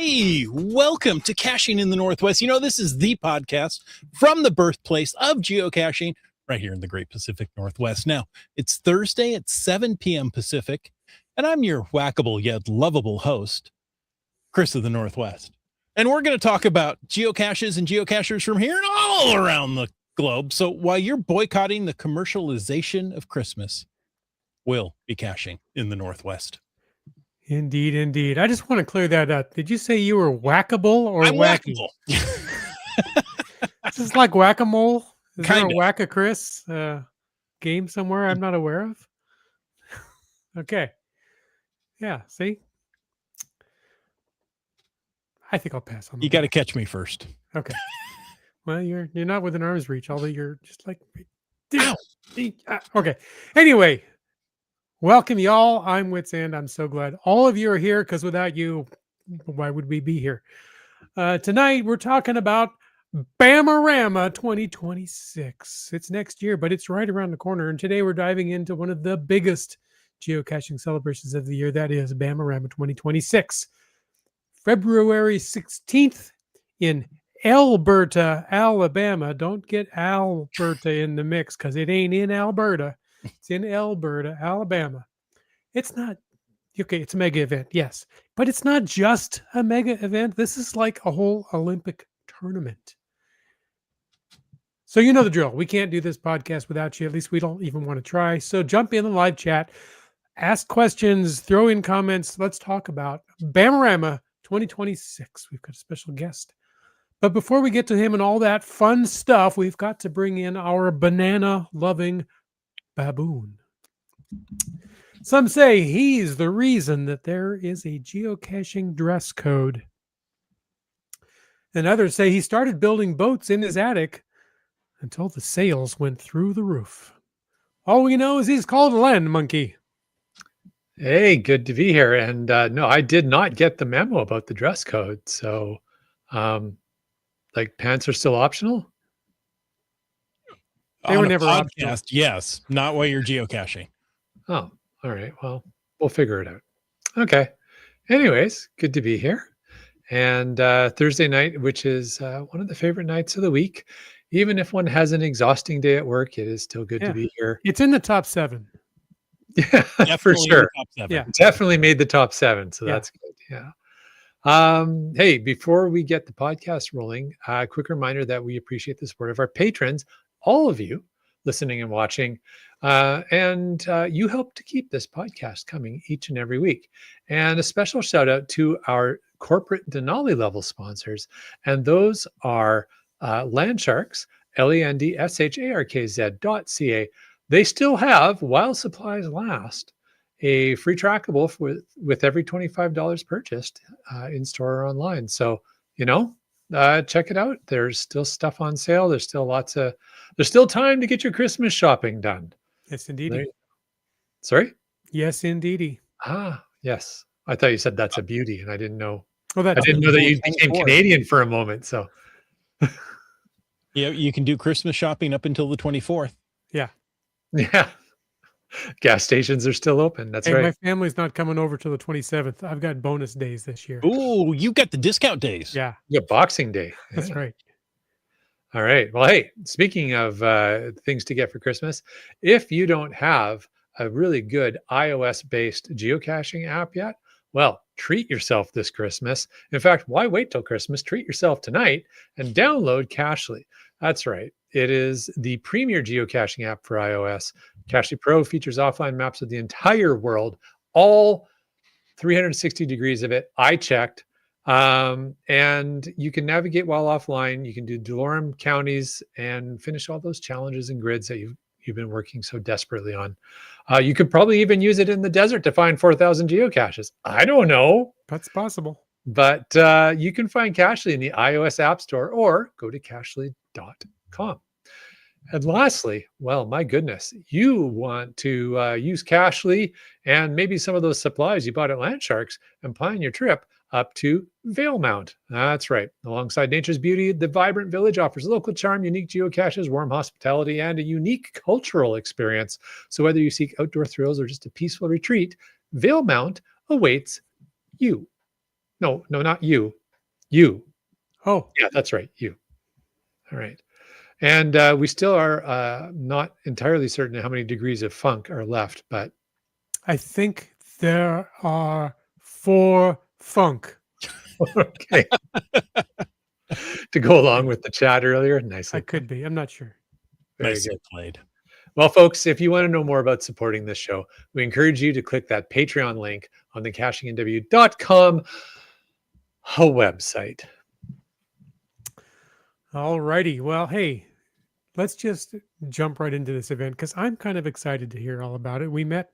Hey, welcome to Caching in the Northwest. You know, this is the podcast from the birthplace of geocaching right here in the Great Pacific Northwest. Now, it's Thursday at 7 p.m. Pacific, and I'm your whackable yet lovable host, Chris of the Northwest. And we're going to talk about geocaches and geocachers from here and all around the globe. So while you're boycotting the commercialization of Christmas, we'll be caching in the Northwest. Indeed, indeed. I just want to clear that up. Did you say you were whackable or I'm wacky? whackable. Is this like whack-a-mole? Is there Kinda. a Whack-a-Chris game somewhere I'm not aware of? Okay. Yeah, see? I think I'll pass on that. You got to catch me first. Okay. Well, you're not within arm's reach, although you're just like... Ow. Okay. Anyway, welcome, y'all. I'm Wits End. I'm so glad all of you are here, because without you, why would we be here? Tonight, we're talking about Bamarama 2026. It's next year, but it's right around the corner. And today, we're diving into one of the biggest geocaching celebrations of the year. That is Bamarama 2026. February 16th in Alberta, Alabama. Don't get Alberta in the mix, because it ain't in Alberta. It's in Alberta, Alabama. It's not, okay, it's a mega event, yes. But it's not just a mega event. This is like a whole Olympic tournament. So you know the drill. We can't do this podcast without you. At least we don't even want to try. So jump in the live chat, ask questions, throw in comments. Let's talk about Bamarama 2026. We've got a special guest. But before we get to him and all that fun stuff, we've got to bring in our banana-loving baboon. Some say he's the reason that there is a geocaching dress code. And others say he started building boats in his attic until the sales went through the roof. All we know is he's called a land monkey. Hey, good to be here. And no, I did not get the memo about the dress code. So, like, pants are still optional? They were never podcast, optional. yes, not while you're geocaching. Oh, all right. Well, we'll figure it out. Okay. Anyways, good to be here. And Thursday night, which is one of the favorite nights of the week. Even if one has an exhausting day at work, it is still good to be here. It's in the top 7. Yeah, for Definitely in sure. the top 7. Yeah. Definitely made the top 7. So Yeah. that's good. Yeah. Hey, before we get the podcast rolling, a quick reminder that we appreciate the support of our patrons, all of you listening and watching. And you help to keep this podcast coming each and every week. And a special shout out to our corporate Denali level sponsors. And those are Landsharks, LENDSHARKZ.ca. They still have, while supplies last, a free trackable with every $25 purchased in store or online. So, check it out. There's still stuff on sale. There's still time to get your Christmas shopping done. Yes, indeed. Sorry? Yes, indeedy. Ah, yes. I thought you said that's a beauty, and I didn't know. Oh, I didn't know that you became Canadian for a moment. So, Yeah, you can do Christmas shopping up until the 24th. Yeah. Yeah. Gas stations are still open. That's Hey, right. my family's not coming over till the 27th. I've got bonus days this year. Ooh, you got the discount days. Yeah, You got Boxing Day. that's Yeah. right. All right. Well, hey, speaking of things to get for Christmas, if you don't have a really good iOS-based geocaching app yet, well, treat yourself this Christmas. In fact, why wait till Christmas? Treat yourself tonight and download Cachly. That's right. It is the premier geocaching app for iOS. Cachly Pro features offline maps of the entire world, all 360 degrees of it. I checked. And you can navigate while offline. You can do DeLorme counties and finish all those challenges and grids that you've been working so desperately on. You could probably even use it in the desert to find 4,000 geocaches. I don't know. That's possible. But you can find Cachly in the iOS App Store or go to cachly.com. And lastly, well, my goodness, you want to use Cachly and maybe some of those supplies you bought at Landsharks and plan your trip up to Valemount. That's right. Alongside nature's beauty, the vibrant village offers local charm, unique geocaches, warm hospitality, and a unique cultural experience. So whether you seek outdoor thrills or just a peaceful retreat, Valemount awaits you. No, not you. You. Oh, Yeah, that's right. You. All right. And we still are not entirely certain how many degrees of funk are left, but I think there are 4 funk. okay. To go along with the chat earlier, nicely I could be. I'm not sure. Very Nicely good. played. Well, folks, if you want to know more about supporting this show, we encourage you to click that Patreon link on the cachingandw.com website. All righty. Well, hey, let's just jump right into this event because I'm kind of excited to hear all about it. We met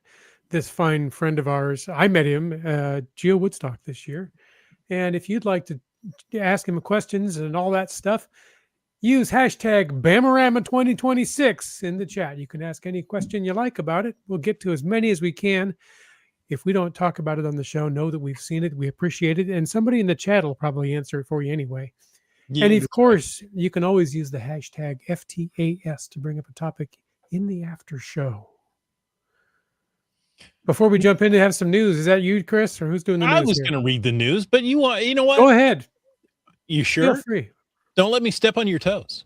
this fine friend of ours. I met him Geo Woodstock this year. And if you'd like to ask him questions and all that stuff, use hashtag Bamarama 2026 in the chat. You can ask any question you like about it. We'll get to as many as we can. If we don't talk about it on the show, know that we've seen it, we appreciate it, and somebody in the chat will probably answer it for you anyway. Yeah, And that's of course, you can always use the hashtag FTAS to bring up a topic in the after show. Before we jump in to have some news, is that you, Chris, or who's doing the I news was here? going to read the news, but you know what? Go ahead. You Feel sure? free. Don't let me step on your toes.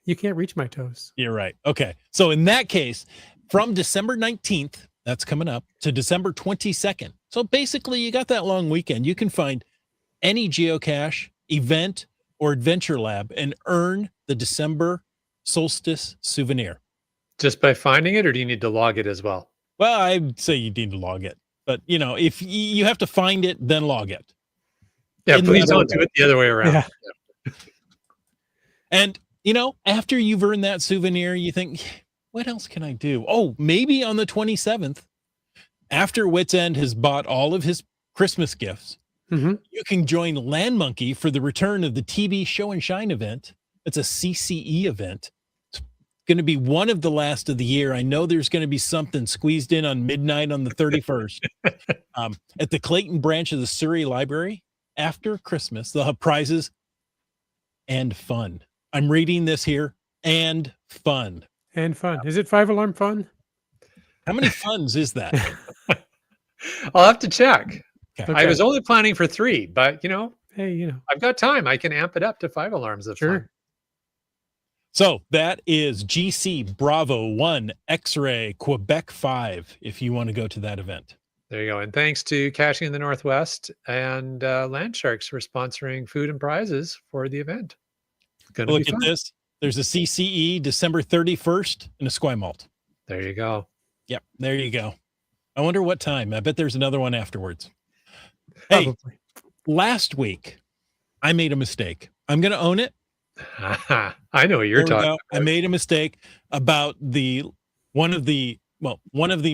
You can't reach my toes. You're right. Okay. So in that case, from December 19th, that's coming up, to December 22nd. So basically, you got that long weekend. You can find any geocache, event, or adventure lab and earn the December solstice souvenir. Just by finding it, or do you need to log it as well? Well, I'd say you need to log it. But, if you have to find it, then log it. Yeah, In please the don't do it the other way around. Yeah. And, after you've earned that souvenir, you think, what else can I do? Oh, maybe on the 27th, after Wits End has bought all of his Christmas gifts, Mm-hmm. you can join Land Monkey for the return of the TV Show and Shine event. It's a CCE event. It's going to be one of the last of the year. I know there's going to be something squeezed in on midnight on the 31st at the Clayton branch of the Surrey Library. After Christmas, they'll have prizes and fun. I'm reading this here, and fun. And fun. Is it 5-alarm fun? How many funs is that? I'll have to check. Okay. I was only planning for 3, but Hey, I've got time. I can amp it up to 5 alarms of sure. fun. So that is GC Bravo 1 X-Ray Quebec 5 if you want to go to that event. There you go. And thanks to Caching in the Northwest and Land Sharks for sponsoring food and prizes for the event. Gonna Look be at fun. this. There's a CCE December 31st and a Squimalt. There you go. Yep, there you go. I wonder what time. I bet there's another one afterwards. Hey, Probably. last week I made a mistake. I'm going to own it. I know what you're There we talking go. I about. made a mistake about one of the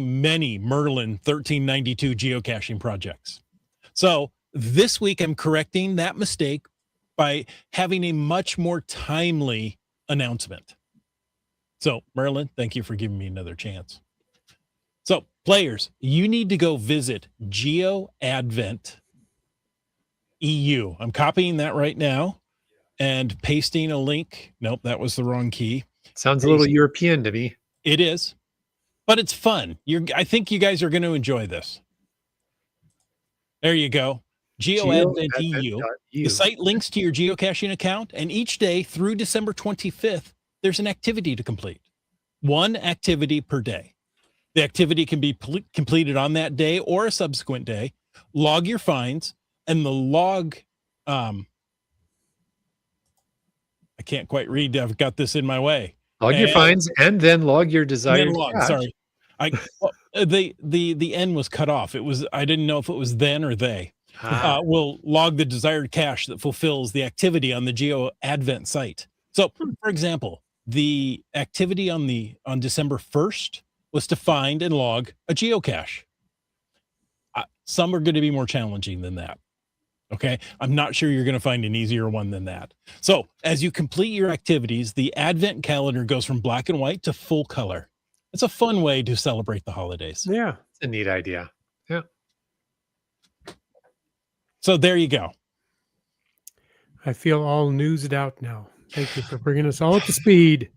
many Merlin 1392 geocaching projects. So this week I'm correcting that mistake by having a much more timely announcement. So Merlin, thank you for giving me another chance. So players, you need to go visit GeoAdvent EU. I'm copying that right now and pasting a link. Nope, that was the wrong key. Sounds a little European to me. It is, but it's fun. I think you guys are going to enjoy this. There you go. GeoAdvent EU. The site links to your geocaching account, and each day through December 25th, there's an activity to complete. One activity per day. The activity can be completed on that day or a subsequent day. Log your finds, and the log, I can't quite read. I've got this in my way. Log your finds and then log your desired cache. Sorry. The N was cut off. I didn't know if it was then or they. Will log the desired cache that fulfills the activity on the GeoAdvent site. So, for example, the activity on December 1st was to find and log a geocache. Some are going to be more challenging than that. Okay. I'm not sure you're going to find an easier one than that. So as you complete your activities, the Advent calendar goes from black and white to full color. It's a fun way to celebrate the holidays. Yeah. It's a neat idea. Yeah. So there you go. I feel all newsed out now. Thank you for bringing us all up to speed.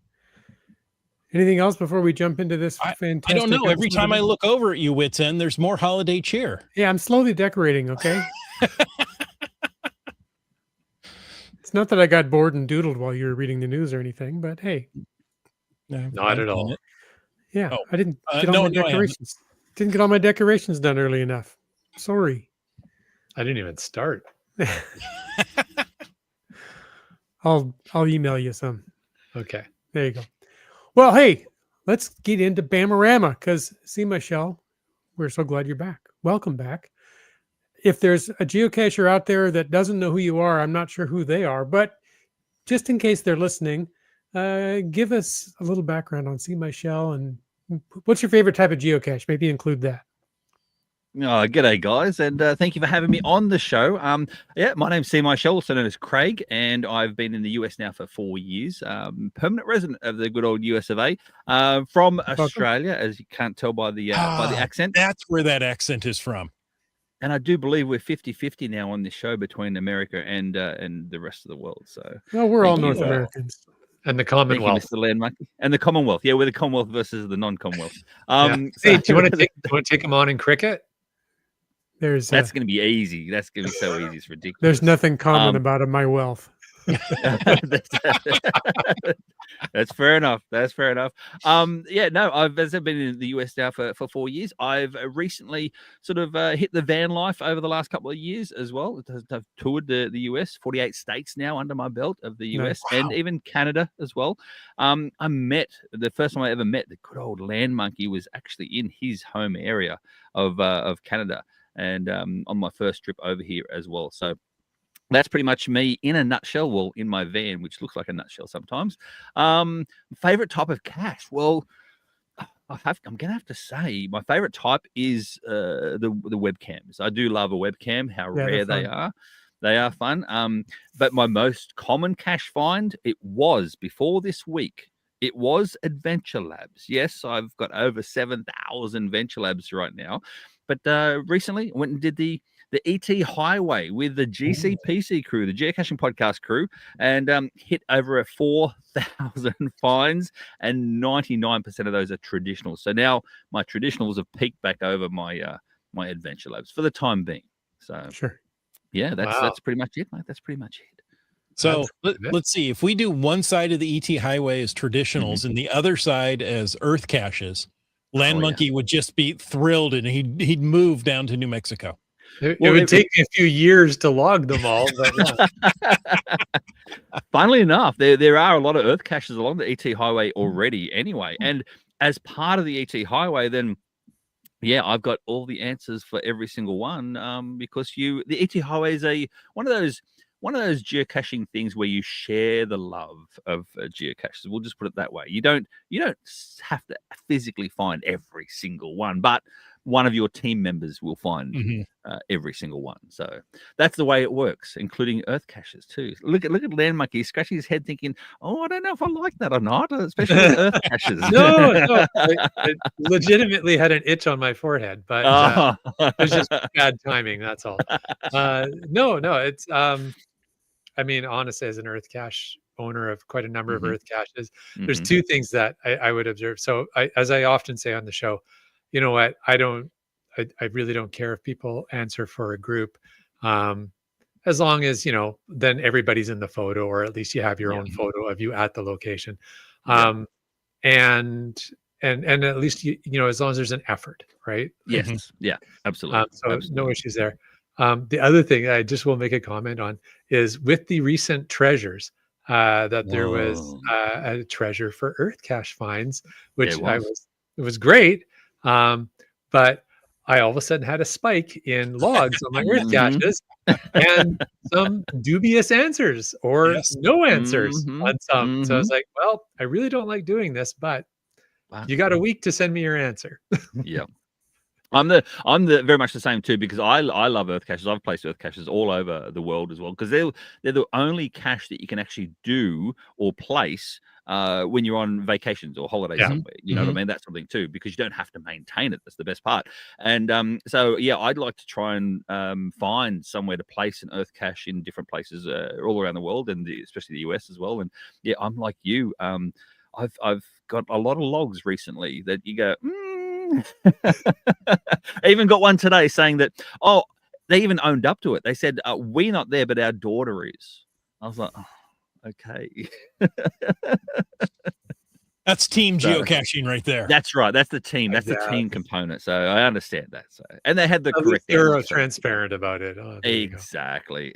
Anything else before we jump into this fantastic? I don't know. Every episode? time I look over at you, Wits End, there's more holiday cheer. Yeah, I'm slowly decorating, okay? It's not that I got bored and doodled while you were reading the news or anything, but hey, Not at all. yeah, Oh, I didn't get all no, my no, I haven't. decorations. Didn't get all my decorations done early enough. Sorry. I didn't even start. I'll email you some. Okay. There you go. Well, hey, let's get into Bamarama because see, Michelle, we're so glad you're back. Welcome back. If there's a geocacher out there that doesn't know who you are, I'm not sure who they are, but just in case they're listening, give us a little background on See My Shell and what's your favorite type of geocache? Maybe include that. Oh, g'day, guys, and thank you for having me on the show. Yeah, my name's C. Michelle, also known as Craig, and I've been in the US now for 4 years. Permanent resident of the good old US of A. From Australia, as you can't tell by the accent. That's where that accent is from. And I do believe we're 50-50 now on this show between America and the rest of the world. So, Well, we're all thank you. North Americans. And the Thank you, Commonwealth. Mr. Land Monkey, and the Commonwealth. Yeah, we're the Commonwealth versus the non-Commonwealth. Yeah. Hey, do you want to take them on in cricket? There's That's going to be easy. That's going to be so easy. It's ridiculous. there's nothing common about my wealth. That's fair enough. That's fair enough. Yeah, no, I've been in the US now for 4 years. I've recently sort of hit the van life over the last couple of years as well. I've toured the US, 48 states now under my belt of the US, and even Canada as well. I met the first time I ever met the good old Land Monkey was actually in his home area of Canada, and on my first trip over here as well. So that's pretty much me in a nutshell. Well, in my van, which looks like a nutshell sometimes. Favorite type of cache? Well, I'm gonna have to say my favorite type is the webcams. I do love a webcam. How rare they are. They are fun. But my most common cache find, it was before this week. It was Adventure Labs. Yes, I've got over 7,000 Venture Labs right now. But recently I went and did the ET Highway with the GCPC crew, the Geocaching Podcast crew, and hit over 4,000 finds, and 99% of those are traditional. So now my traditionals have peaked back over my my Adventure Labs for the time being. So Sure. Yeah, that's pretty much it, mate. That's pretty much it. So let's see. If we do one side of the ET Highway as traditionals and the other side as Earth caches, Land Monkey would just be thrilled, and he'd move down to New Mexico. It would take me a few years to log them all, but funnily enough, there are a lot of Earth caches along the ET Highway already anyway. And as part of the ET Highway, then yeah, I've got all the answers for every single one. Because the ET Highway is one of those geocaching things where you share the love of geocaches. We'll just put it that way. You don't have to physically find every single one, but one of your team members will find every single one. So that's the way it works, including Earth caches too. Look at Land Monkey. He's scratching his head thinking, oh, I don't know if I like that or not, especially with Earth caches. No, I legitimately had an itch on my forehead, but it was just bad timing. That's all. No, it's I mean, honestly, as an Earth cache owner of quite a number of Earth caches, there's two things that I would observe. So as I often say on the show, you know what? I really don't care if people answer for a group, as long as, then everybody's in the photo, or at least you have your own photo of you at the location. And at least, as long as there's an effort, right? Yes. Yeah, absolutely. So no issues there. The other thing I just will make a comment on is with the recent treasures, that there was a treasure for Earth cache finds, which it was great. But I all of a sudden had a spike in logs on my Earth caches and some dubious answers or no answers on some. So I was like, well, I really don't like doing this, but you got a week to send me your answer. Yeah. I'm the very much the same too, because I love Earth caches. I've placed Earth caches all over the world as well, because they're the only cache that you can actually do or place when you're on vacations or holidays somewhere. You know what I mean? That's something too, because you don't have to maintain it. That's the best part. And so yeah, I'd like to try and find somewhere to place an Earth cache in different places all around the world, and especially the US as well. And yeah, I'm like you. I've got a lot of logs recently that you go. I even got one today saying that, they even owned up to it. They said, we're not there, but our daughter is. I was like, oh, okay. That's team So- geocaching right there. That's right. That's the team. That's the Exactly. team component. So I understand that. So, and they had the At least correct they're answer, so- transparent about it. Oh, there you go. Exactly.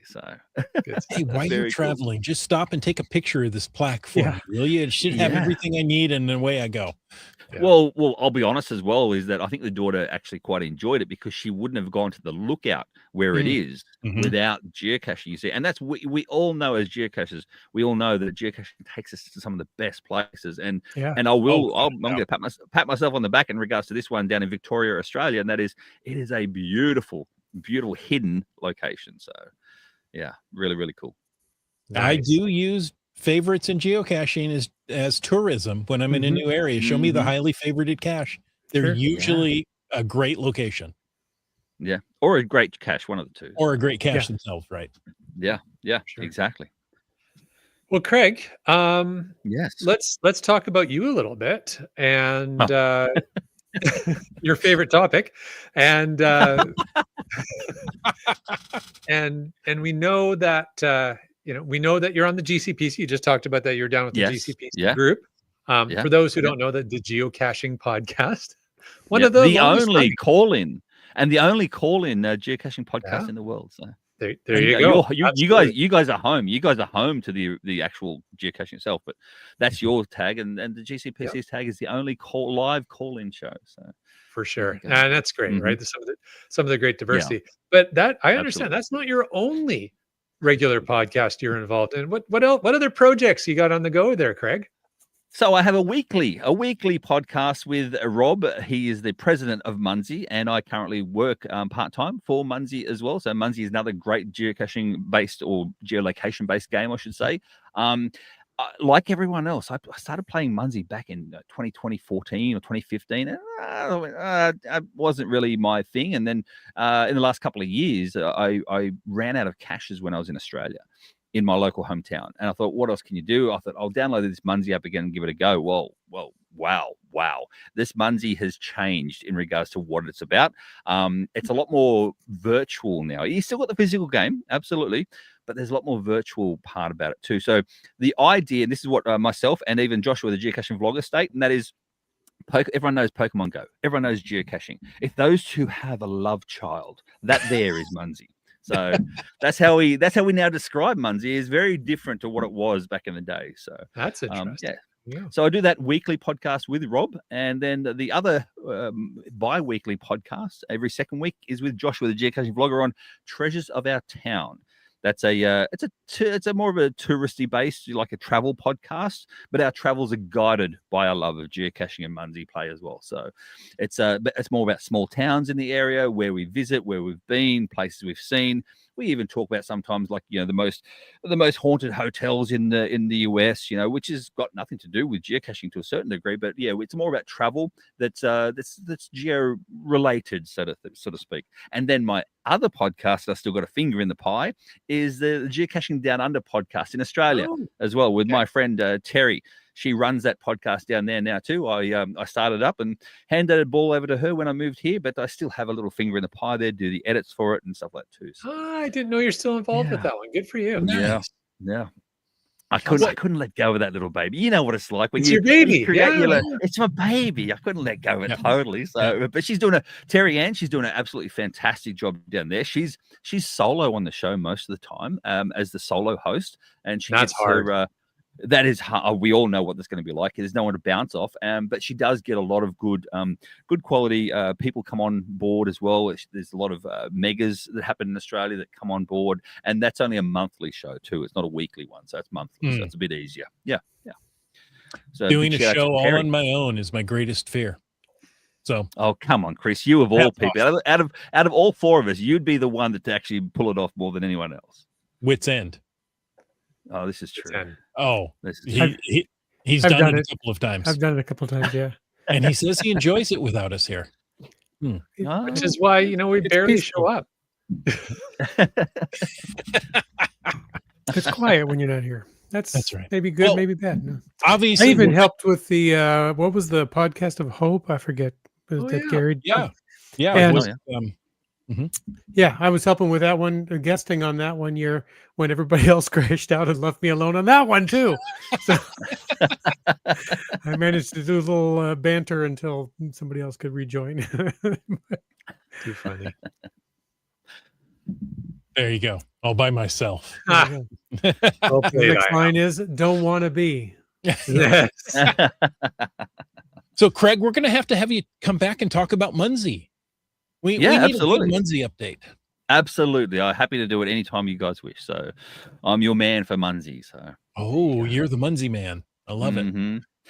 So Good Hey, stuff. while you're Very cool. traveling, just stop and take a picture of this plaque for Yeah. me, will you? It should have Yeah. everything I need, and away I go. Yeah. Well, I'll be honest as well, is that I think the daughter actually quite enjoyed it because she wouldn't have gone to the lookout where it is Mhm. without geocaching. You see, and that's we all know as geocachers, we all know that geocaching takes us to some of the best places. And Yeah. and I'm without a going to pat myself on the back in regards to this one down in Victoria, Australia, and that is it is a beautiful hidden location. So yeah, really, really cool. I Nice. do use favorites in geocaching as tourism when I'm in a Mhm. new area. Show me the Mhm. highly favorited cache. They're Sure. usually a great location Yeah, or a great cache, one of the two. or a great cache Yeah. themselves, right? Yeah, Sure. exactly. Well, Craig, Yes. let's talk about you a little bit and your favorite topic, and and we know that we know that you're on the GCPC. You just talked about that. You're down with the Yes. GCPC Yeah. group. Yeah. For those who Yeah. don't know, the geocaching podcast, one Yeah, of the the longest only running. call-in and the only call-in geocaching podcast Yeah. in the world. So There and, you go. you guys are home. You guys are home to the actual geocaching itself, but that's your tag, and the GCPC's tag is the only live call-in show. So For sure, you go. and that's great, Mhm. right? Some of the great diversity. But that I understand Absolutely. that's not your only regular podcast you're involved in. What else? What other projects you got on the go there, Craig? So I have a weekly podcast with Rob. He is the president of Munzie, and I currently work part-time for Munzie as well. So Munzie is another great geocaching-based or geolocation-based game, I should say. Like everyone else, I started playing Munzie back in 2014 or 2015. And it wasn't really my thing. And then in the last couple of years, I ran out of caches when I was in Australia, in my local hometown. And I thought, what else can you do? I thought, I'll download this Munzie app again and give it a go. Well, wow. This Munzie has changed in regards to what it's about. It's a lot more virtual now. You still got the physical game, absolutely, but there's a lot more virtual part about it too. So the idea, and this is what myself and even Joshua, the geocaching vlogger, state, and that is, everyone knows Pokemon Go. Everyone knows geocaching. If those two have a love child, that there is Munzie. So that's how we now describe Munzie. Is very different to what it was back in the day. So That's interesting. Yeah. so I do that weekly podcast with Rob, and then the other bi-weekly podcast every second week is with Joshua, the geocaching vlogger, on Treasures of Our Town. That's it's a more of a touristy based, like a travel podcast, but our travels are guided by our love of geocaching and Munzie play as well. So it's more about small towns in the area where we visit, where we've been, places we've seen. We even talk about sometimes, like, the most haunted hotels in the US, which has got nothing to do with geocaching to a certain degree, but yeah, it's more about travel that's geo related, so to speak. And then my other podcast, I still got a finger in the pie, is the Geocaching Down Under podcast in Australia as well, with my friend Terry. She runs that podcast down there now too. I started up and handed the ball over to her when I moved here, but I still have a little finger in the pie there, do the edits for it and stuff like that too. So, I didn't know you're still involved with that one. Good for you. yeah. I couldn't let go of that little baby. You know what it's like when It's you your baby. you create Yeah. it's my baby. I couldn't let go of it Yeah. totally. So, but she's doing Terry Ann. She's doing an absolutely fantastic job down there. She's solo on the show most of the time, as the solo host, and she That's gets hard. her. That is hard. We all know what that's going to be like. There's no one to bounce off, but she does get a lot of good quality people come on board as well. There's a lot of megas that happen in Australia that come on board, and that's only a monthly show too. It's not a weekly one, so it's monthly, so it's a bit easier. Yeah. So Doing big a shout out to show all Terry. on my own is my greatest fear. So Oh, come on, Chris! You of all That's people, out of all four of us, you'd be the one to actually pull it off more than anyone else. wit's end. Oh, this is true. Oh, This is he's I've done done it it. a couple of times, I've done it a couple of times. Yeah. and he says he enjoys it without us here. Oh. Which is why we It's barely peaceful. show up. It's quiet when you're not here. That's right. Maybe good, Well, maybe bad. No. Obviously, I even helped with the what was the podcast of Hope? I forget. Was Oh, that yeah. Gary? Yeah. And- it was, Yeah, I was helping with that one, guesting on that one year when everybody else crashed out and left me alone on that one too. So I managed to do a little banter until somebody else could rejoin. Too funny. There you go. All by myself. Ah, well The played, next I line is "Don't want to be." Yes. So, Craig, we're going to have you come back and talk about Muncie. We need absolutely. a good Muncie update. Absolutely. I'm happy to do it anytime you guys wish. So I'm your man for Muncie. So You're the Muncie man. I love it.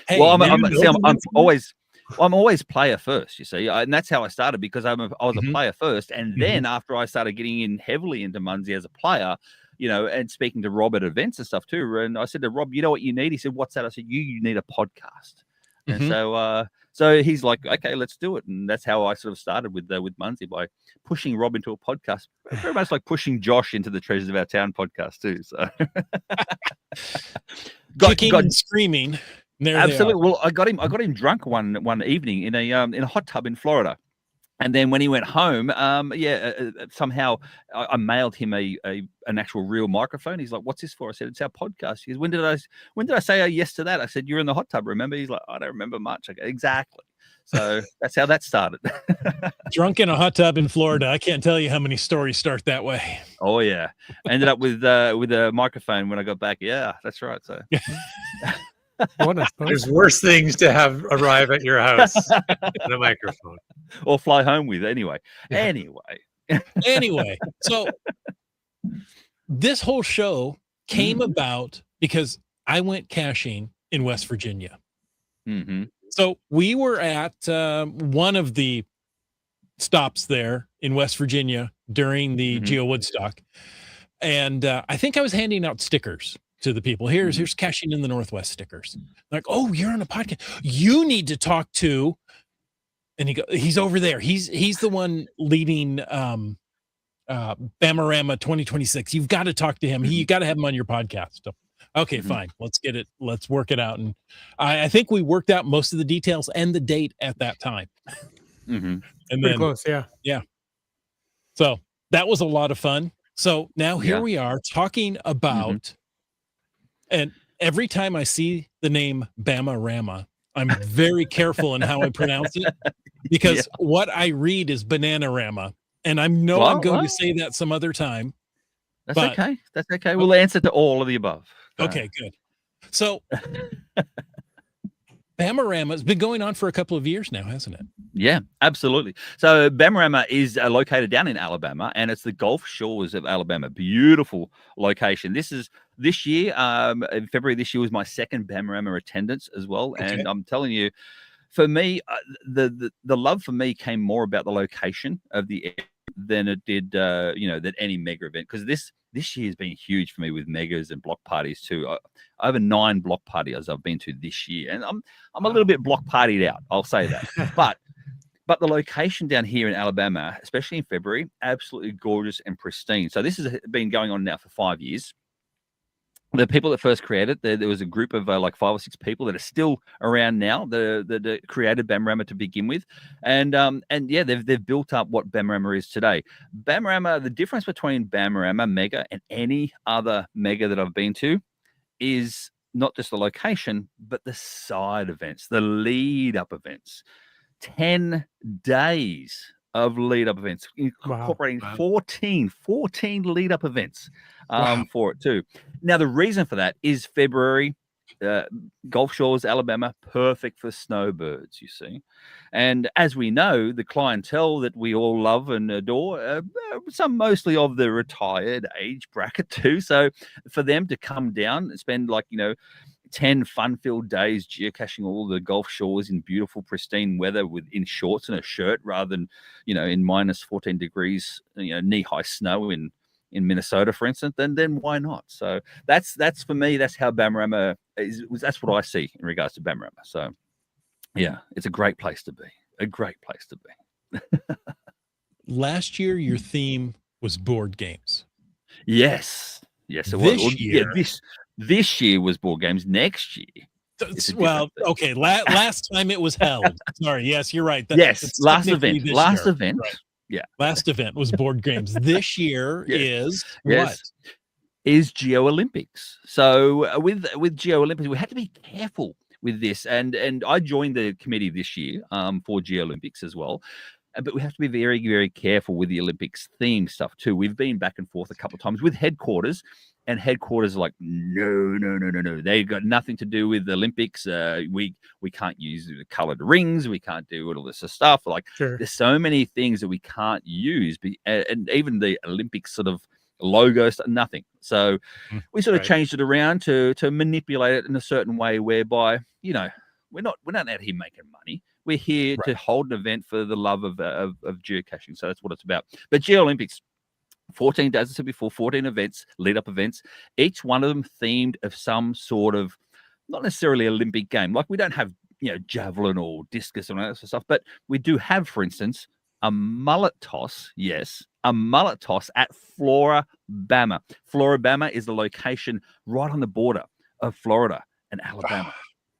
Hey, well, you I'm know the Muncie I'm always player first, you see, and that's how I started because I was a player first, and Mhm. then after I started getting in heavily into Muncie as a player, and speaking to Rob at events and stuff too, and I said to Rob, you know what you need? He said, what's that? I said, you need a podcast, and Mhm. so he's like, okay, let's do it, and that's how I sort of started with Muncie by pushing Rob into a podcast, very much like pushing Josh into the Treasures of Our Town podcast too. So kicking and screaming. There absolutely. They are. Well, I got him drunk one evening in a hot tub in Florida. And then when he went home, somehow I mailed him an actual real microphone. He's like, "What's this for?" I said, "It's our podcast." He goes, "When did I say yes to that?" I said, "You're in the hot tub, remember?" He's like, "I don't remember much." I go, exactly. So that's how that started. Drunk in a hot tub in Florida. I can't tell you how many stories start that way. Oh yeah, ended up with a microphone when I got back. Yeah, that's right. So. There's worse things to have arrive at your house than a microphone. Or fly home with anyway. Yeah. Anyway, so this whole show came about because I went caching in West Virginia. Mm-hmm. So we were at one of the stops there in West Virginia during the Geo Woodstock, and I think I was handing out stickers to the people. Here's caching in the Northwest stickers. Like, oh, you're on a podcast. You need to talk to, and he's over there. He's the one leading Bamarama 2026. You've got to talk to him. You got to have him on your podcast. So, okay, fine. Let's get it. Let's work it out. And I think we worked out most of the details and the date at that time. And Pretty close, yeah. Yeah. So that was a lot of fun. So now here we are talking about, and every time I see the name Bamarama, I'm very careful in how I pronounce it because what I read is Bananarama, and I'm going to say that some other time. That's okay. That's okay. We'll answer to all of the above. Okay, good. So Bamarama has been going on for a couple of years now, hasn't it? Yeah, absolutely. So Bamarama is located down in Alabama, and it's the Gulf Shores of Alabama. Beautiful location. This year, in February this year was my second Bamarama attendance as well. Okay. And I'm telling you, for me, the love for me came more about the location of the area than it did, than any mega event. Because this year has been huge for me with megas and block parties too. Over 9 block parties I've been to this year, and I'm a little bit block partied out. I'll say that, but the location down here in Alabama, especially in February, absolutely gorgeous and pristine. So this has been going on now for 5 years. The people that first created it, there was a group of like 5 or 6 people that are still around now that created Bamarama to begin with, and they've built up what Bamarama is today. Bamarama, the difference between Bamarama Mega and any other mega that I've been to is not just the location, but the side events, the lead up events. 10 days of lead up events, incorporating 14 lead up events for it too. Now, the reason for that is February, Gulf Shores, Alabama, perfect for snowbirds, you see. And as we know, the clientele that we all love and adore, some mostly of the retired age bracket too. So for them to come down and spend 10 fun-filled days geocaching all the Gulf Shores in beautiful, pristine weather in shorts and a shirt rather than, in minus 14 degrees, knee-high snow in Minnesota, for instance, then why not? So that's for me, that's how Bamarama is. That's what I see in regards to Bamarama. So yeah, it's a great place to be. A great place to be. Last year, your theme was board games. Yes, it was. This year was board games. Next year, okay. Last time it was held. Sorry. Yes, you're right. Last event. Right. Last event was board games. This year Yes. is Yes. what? Is Geo Olympics. So with Geo Olympics, we had to be careful with this, and I joined the committee this year for Geo Olympics as well. But we have to be very, very careful with the Olympics theme stuff too. We've been back and forth a couple of times with headquarters, and headquarters are like, no. They got nothing to do with the Olympics. We can't use the colored rings. We can't do all this stuff. Like, Sure. there's so many things that we can't use, and even the Olympics sort of logos, nothing. So we sort of Right. changed it around to manipulate it in a certain way, whereby, you know, we're not out here making money. We're here to hold an event for the love of geocaching. So that's what it's about. But Geo Olympics, 14 days, as I said before, 14 events, lead up events, each one of them themed of some sort of, not necessarily Olympic game. Like, we don't have, you know, javelin or discus and all that sort of stuff, but we do have, for instance, a mullet toss. Yes, a mullet toss at Floribama. Floribama is the location right on the border of Florida and Alabama.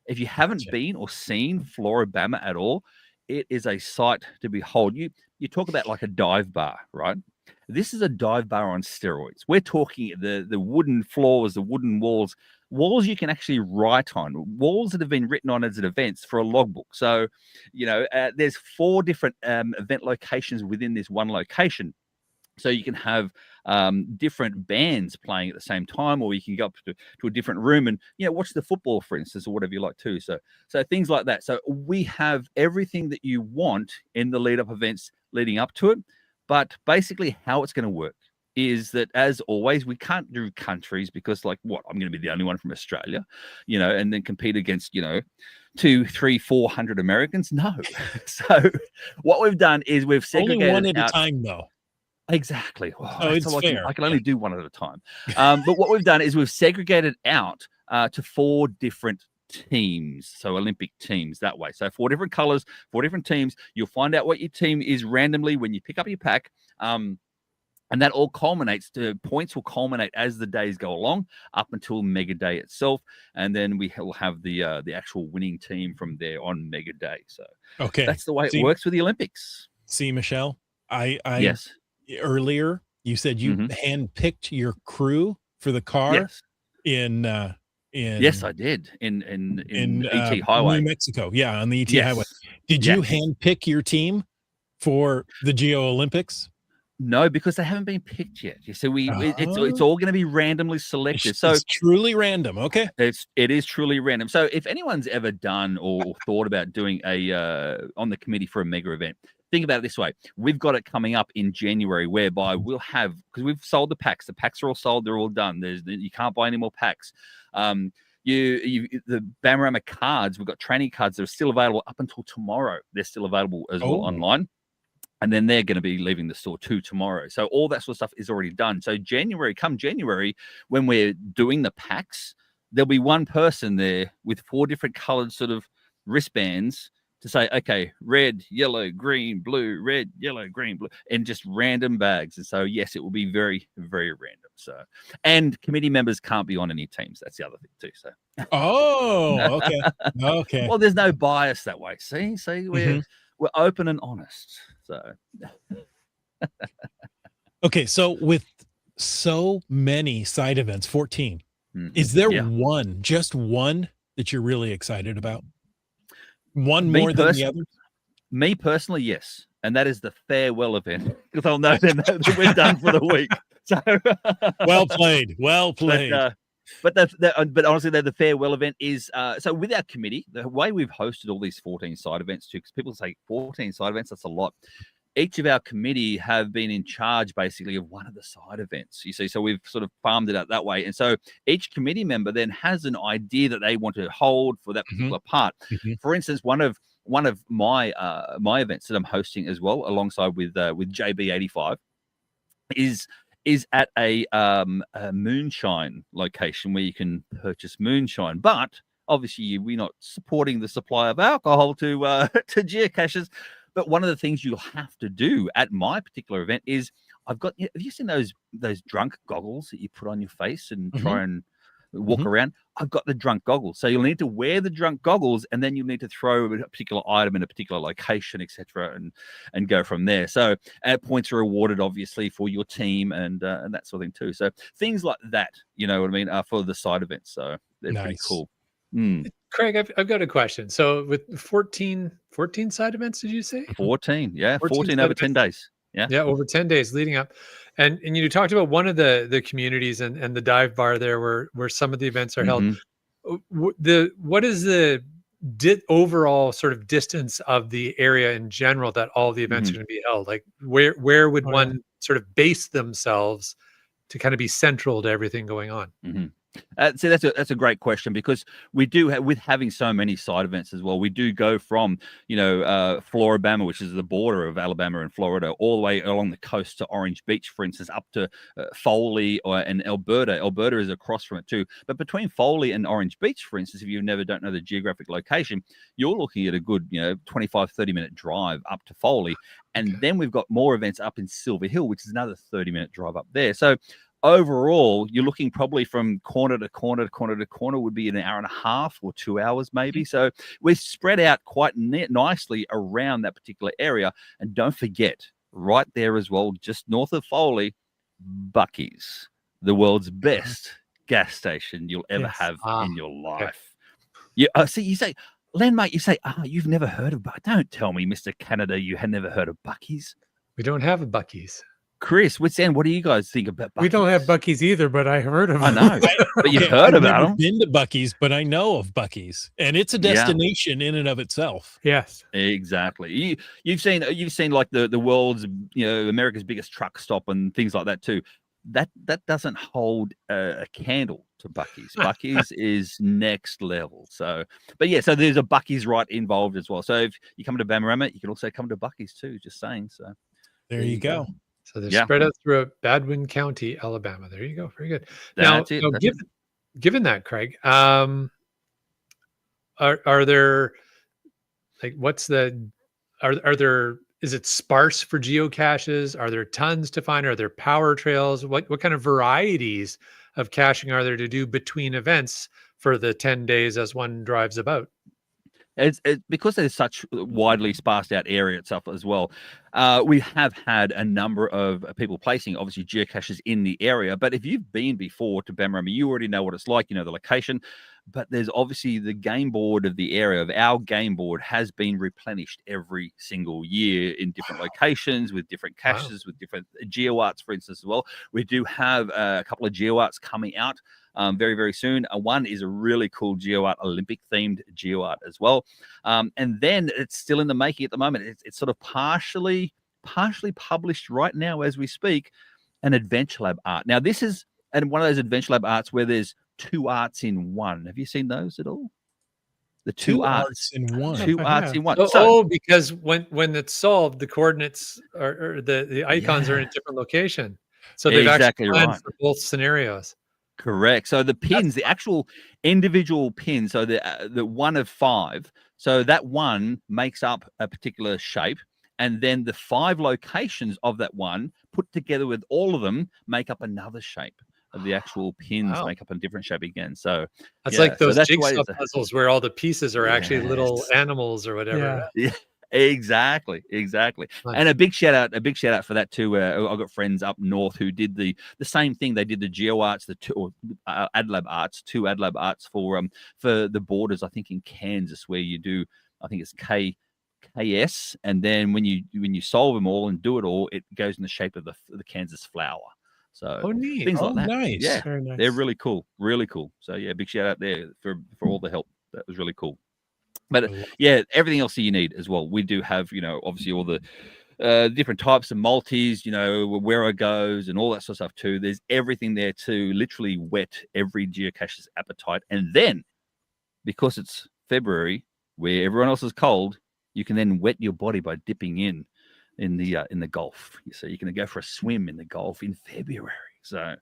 If you haven't been or seen Floribama at all, it is a sight to behold. You talk about like a dive bar, right? This is a dive bar on steroids. We're talking the wooden floors, the wooden walls you can actually write on, walls that have been written on as events for a logbook. So, you know, there's 4 different event locations within this one location. So you can have different bands playing at the same time, or you can go up to a different room and, you know, watch the football, for instance, or whatever you like too. So things like that. So we have everything that you want in the lead up events leading up to it. But basically how it's going to work is that, as always, we can't do countries because, like, what, I'm going to be the only one from Australia, you know, and then compete against, you know, 200, 300, 400 Americans. No. So what we've done is we've segregated Only one at out, a time, though. Exactly. Oh, Oh, that's it's all fair. I can only do one at a time. But what we've done is we've segregated out to 4 different teams. So Olympic teams that way. So 4 different colors, 4 different teams. You'll find out what your team is randomly when you pick up your pack. And that all culminates to points will culminate as the days go along up until Mega Day itself. And then we will have the actual winning team from there on Mega Day. So that's the way it works with the Olympics. See, Michelle, Yes. Earlier you said you handpicked your crew for the car. Yes. in Yes, I did. In ET Highway. New Mexico. Yeah, on the ET Yes. Highway. Did you handpick your team for the Geo Olympics? No, because they haven't been picked yet. You see, it's all going to be randomly selected. So it's truly random. Okay. It is truly random. So if anyone's ever done or thought about doing a on the committee for a mega event, think about it this way. We've got it coming up in January, whereby we'll have, because we've sold the packs. The packs are all sold. They're all done. You can't buy any more packs. The Bamarama cards, we've got training cards that are still available up until tomorrow. They're still available as well online. And then they're going to be leaving the store too tomorrow. So all that sort of stuff is already done. So come January, when we're doing the packs, there'll be one person there with 4 different colored sort of wristbands to say, okay, red, yellow, green, blue, red, yellow, green, blue, and just random bags. And so, yes, it will be very, very random. So, and committee members can't be on any teams. That's the other thing too. So, okay. Well, there's no bias that way. See, we're open and honest. So, okay. So with so many side events, 14, is there just one that you're really excited about? One more than the others? Me personally, yes. And that is the farewell event, because I'll know then that we're done for the week. So well played. But honestly, the farewell event is so with our committee, the way we've hosted all these 14 side events too, because people say 14 side events, that's a lot. Each of our committee have been in charge basically of one of the side events. You see, so we've sort of farmed it out that way. And so each committee member then has an idea that they want to hold for that particular part. For instance, one of my my events that I'm hosting as well, alongside with JB85, is at a moonshine location where you can purchase moonshine. But obviously, we're not supporting the supply of alcohol to geocaches. But one of the things you'll have to do at my particular event is have you seen those drunk goggles that you put on your face and try and walk around. I've got the drunk goggles. So you'll need to wear the drunk goggles, and then you'll need to throw a particular item in a particular location, etc., and go from there. So points are rewarded, obviously, for your team and that sort of thing too. So things like that, you know what I mean, are for the side events. So they're pretty cool. Craig, I've got a question. So with 14 side events, did you say? 14, yeah, 14 side over 10 events. days. Yeah. Yeah, over 10 days leading up. And you talked about one of the communities and the dive bar there where some of the events are held. What is the overall sort of distance of the area in general that all the events are going to be held? Like where would one sort of base themselves to kind of be central to everything going on? So that's a great question, because we do with having so many side events as well. We do go from Floribama, which is the border of Alabama and Florida, all the way along the coast to Orange Beach, for instance, up to Foley and Alberta. Alberta is across from it too. But between Foley and Orange Beach, for instance, if you don't know the geographic location, you're looking at a good 25-30-minute drive up to Foley, and then we've got more events up in Silver Hill, which is another 30-minute drive up there. So overall, you're looking probably from corner to corner to corner to corner would be an hour and a half or 2 hours maybe. So we're spread out quite nicely around that particular area. And don't forget, right there as well, just north of Foley, Buc-ee's, the world's best gas station you'll ever have in your life. See, you say, Len, mate, you say, you've never heard of Buc-ee's. Don't tell me, Mr. Canada, you had never heard of Buc-ee's. We don't have a Buc-ee's. Chris, what do you guys think about Buc-ee's? We don't have Buc-ee's either, but I heard of them. I know, but you've heard about them. I've been to Buc-ee's, but I know of Buc-ee's, and it's a destination in and of itself. Yes, exactly. You've seen like the world's America's biggest truck stop and things like that too. That doesn't hold a candle to Buc-ee's. Buc-ee's is next level. So, but yeah, so there's a Buc-ee's right involved as well. So if you come to Bamarama, you can also come to Buc-ee's too. Just saying. So there you go. So they're spread out throughout Badwin County, Alabama. There you go. Very good. Now, given that, Craig, are there like is it sparse for geocaches? Are there tons to find? Are there power trails? What kind of varieties of caching are there to do between events for the 10 days as one drives about? It's because there's such widely sparsed out area itself as well. We have had a number of people placing obviously geocaches in the area, but if you've been before to Bamarama, you already know what it's like, you know the location. But there's obviously the game board of the area. Of our game board has been replenished every single year in different locations with different caches, with different geoarts, for instance, as well. We do have a couple of geoarts coming out very, very soon. One is a really cool geoart, Olympic themed geoart as well. And then it's still in the making at the moment. It's sort of partially published right now as we speak, an Adventure Lab art. Now this is one of those Adventure Lab arts where there's two arts in one. Have you seen those at all? The two arts in one. Two arts in one. Because when it's solved, the coordinates or the icons are in a different location. So they've actually planned for both scenarios. Correct. So the pins, the actual individual pins, so the one of 5, so that one makes up a particular shape, and then the 5 locations of that one put together with all of them make up another shape. Of the actual pins make up a different shape again. So that's like those jigsaw puzzles where all the pieces are actually little animals or whatever. Yeah. Exactly. Nice. And a big shout out for that too. I've got friends up north who did the same thing. They did the GeoArts, the two AdLab arts for the borders, I think in Kansas, where you do, I think it's KS, and then when you solve them all and do it all, it goes in the shape of the Kansas flower. So neat. Things like that. Nice. Yeah, very nice. They're really cool. So yeah, big shout out there for all the help. That was really cool. But yeah, everything else that you need as well. We do have, obviously all the different types of multis, where it goes and all that sort of stuff too. There's everything there to literally whet every geocacher's appetite. And then, because it's February, where everyone else is cold, you can then wet your body by dipping in the Gulf. So you can go for a swim in the Gulf in February. So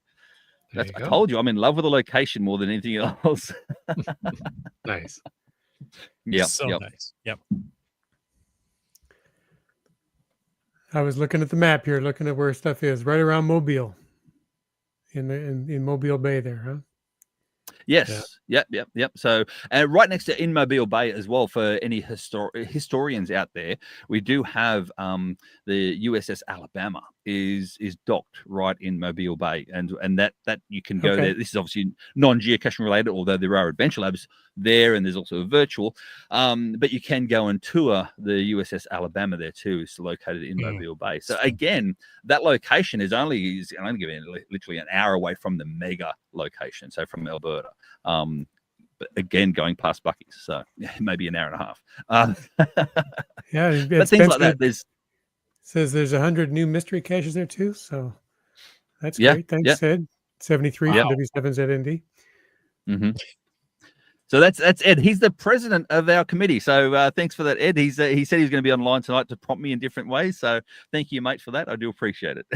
I told you, I'm in love with the location more than anything else. Nice. Yeah. Nice. Yep. I was looking at the map here, looking at where stuff is, right around Mobile, in Mobile Bay there, huh? Yes. Yep. So, right next to in Mobile Bay as well, for any historians out there, we do have the USS Alabama is docked right in Mobile Bay, and that you can go there. This is obviously non-geocaching related, although there are adventure labs there, and there's also a virtual. But you can go and tour the USS Alabama there too. It's located in Mobile Bay. So again, that location is only given literally an hour away from the mega location. So from Alberta. But again, going past Bucky's, so maybe an hour and a half. Yeah, but things like that. Says there's 100 new mystery caches there too, so that's great. Thanks, Ed. 73 from W7ZND. Mm-hmm. So that's Ed. He's the president of our committee. So thanks for that, Ed. He said he's going to be online tonight to prompt me in different ways. So thank you, mate, for that. I do appreciate it.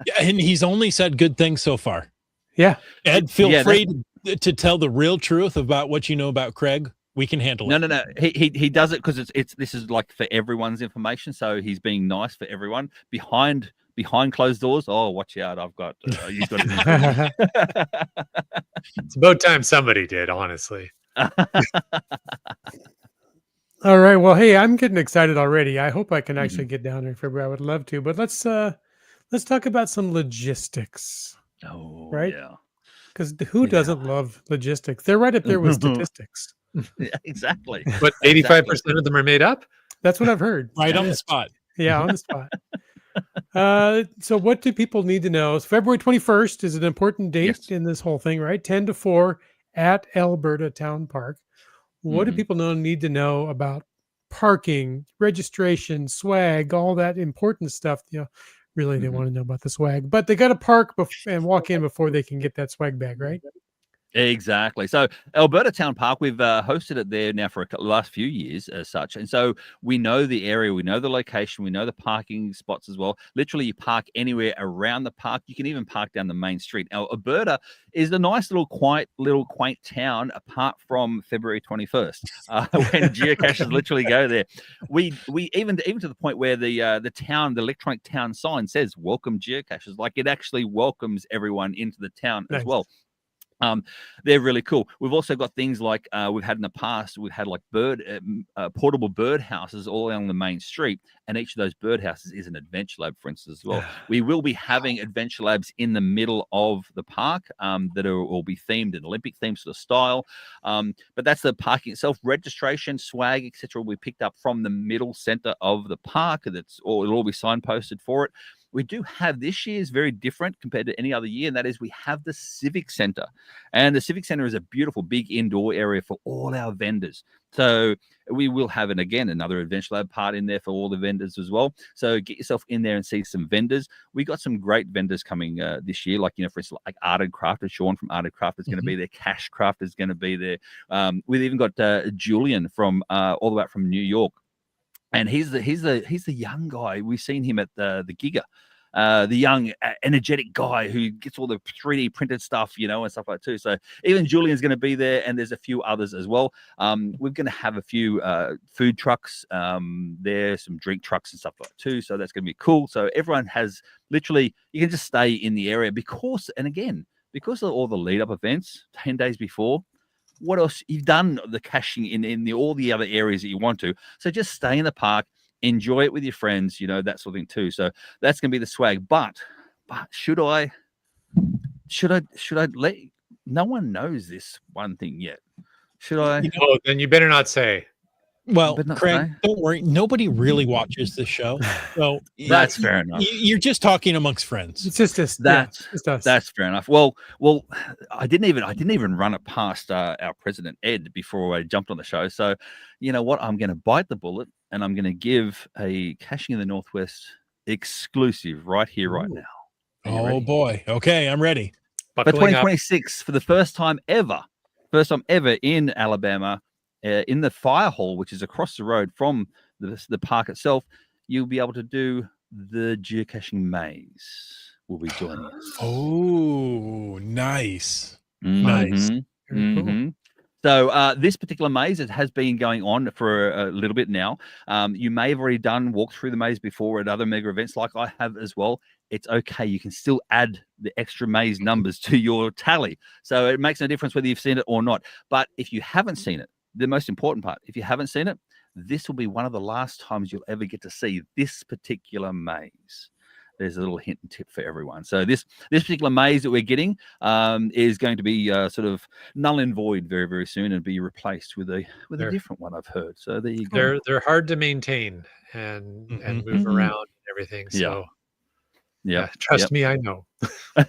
Yeah, and he's only said good things so far. Yeah, Ed, feel free to tell the real truth about what you know about Craig. We can handle it. No. He does it because this is like for everyone's information. So he's being nice for everyone behind closed doors. Oh, watch out! You've got it. It's about time somebody did, honestly. All right. Well, hey, I'm getting excited already. I hope I can actually get down there in February. I would love to, but let's talk about some logistics. Oh, right? Yeah. Because who doesn't love logistics? They're right up there with statistics. Yeah, exactly. But 85% of them are made up? That's what I've heard. Right on the spot. Yeah, on the spot. So what do people need to know? So February 21st is an important date in this whole thing, right? 10 to 4 at Alberta Town Park. What do people need to know about parking, registration, swag, all that important stuff? Really they want to know about the swag, but they got to park and walk in before they can get that swag bag, right? Exactly. So Alberta Town Park, we've hosted it there now for the last few years as such. And so we know the area, we know the location, we know the parking spots as well. Literally, you park anywhere around the park. You can even park down the main street. Now, Alberta is a nice little quaint town apart from February 21st, when geocachers literally go there. We even to the point where the electronic town sign says "Welcome Geocachers," like it actually welcomes everyone into the town as well. They're really cool. We've also got things like we've had in the past. We've had like portable bird houses all along the main street, and each of those bird houses is an adventure lab, for instance, as well. We will be having adventure labs in the middle of the park that will be themed in Olympic theme sort of style. But that's the parking itself. Registration, swag, etc. will be picked up from the middle center of the park. It'll all be signposted for it. We do have this year is very different compared to any other year, and that is we have the Civic Center. And the Civic Center is a beautiful big indoor area for all our vendors. So we will have, another Adventure Lab part in there for all the vendors as well. So get yourself in there and see some vendors. We got some great vendors coming this year, like, for instance, like Arted Crafter. Sean from Arted Crafter is going to be there. Cash Craft is going to be there. We've even got Julian from all the way up from New York. And he's the young guy. We've seen him at the Giga, the young, energetic guy who gets all the 3D printed stuff, and stuff like that too. So even Julian's going to be there, and there's a few others as well. We're going to have a few food trucks there, some drink trucks and stuff like that too. So that's going to be cool. So everyone has literally, you can just stay in the area because of all the lead up events 10 days before. What else? You've done the caching in all the other areas that you want to. So just stay in the park, enjoy it with your friends, that sort of thing too. So that's going to be the swag. But should I let? No one knows this one thing yet. Should I? Oh, then you better not say. Well, Craig, don't worry. Nobody really watches the show, so that's fair enough. You're just talking amongst friends. It's just us. That's fair enough. Well, I didn't even run it past our president Ed before I jumped on the show. So, you know what? I'm going to bite the bullet, and I'm going to give a Caching in the Northwest exclusive right here, right now. Oh boy! Okay, I'm ready. For 2026, for the first time ever in Alabama. In the fire hall, which is across the road from the park itself, you'll be able to do the geocaching maze. Will be joining us. Oh, nice. Nice. Very cool. So this particular maze, it has been going on for a little bit now. You may have already walked through the maze before at other mega events like I have as well. It's okay. You can still add the extra maze numbers to your tally. So it makes no difference whether you've seen it or not. But if you haven't seen it, the most important part, if you haven't seen it, this will be one of the last times you'll ever get to see this particular maze. There's a little hint and tip for everyone. So this particular maze that we're getting is going to be sort of null and void very, very soon and be replaced with a different one, I've heard. So there you go. They're hard to maintain and move around and everything. So yeah, trust me, I know. I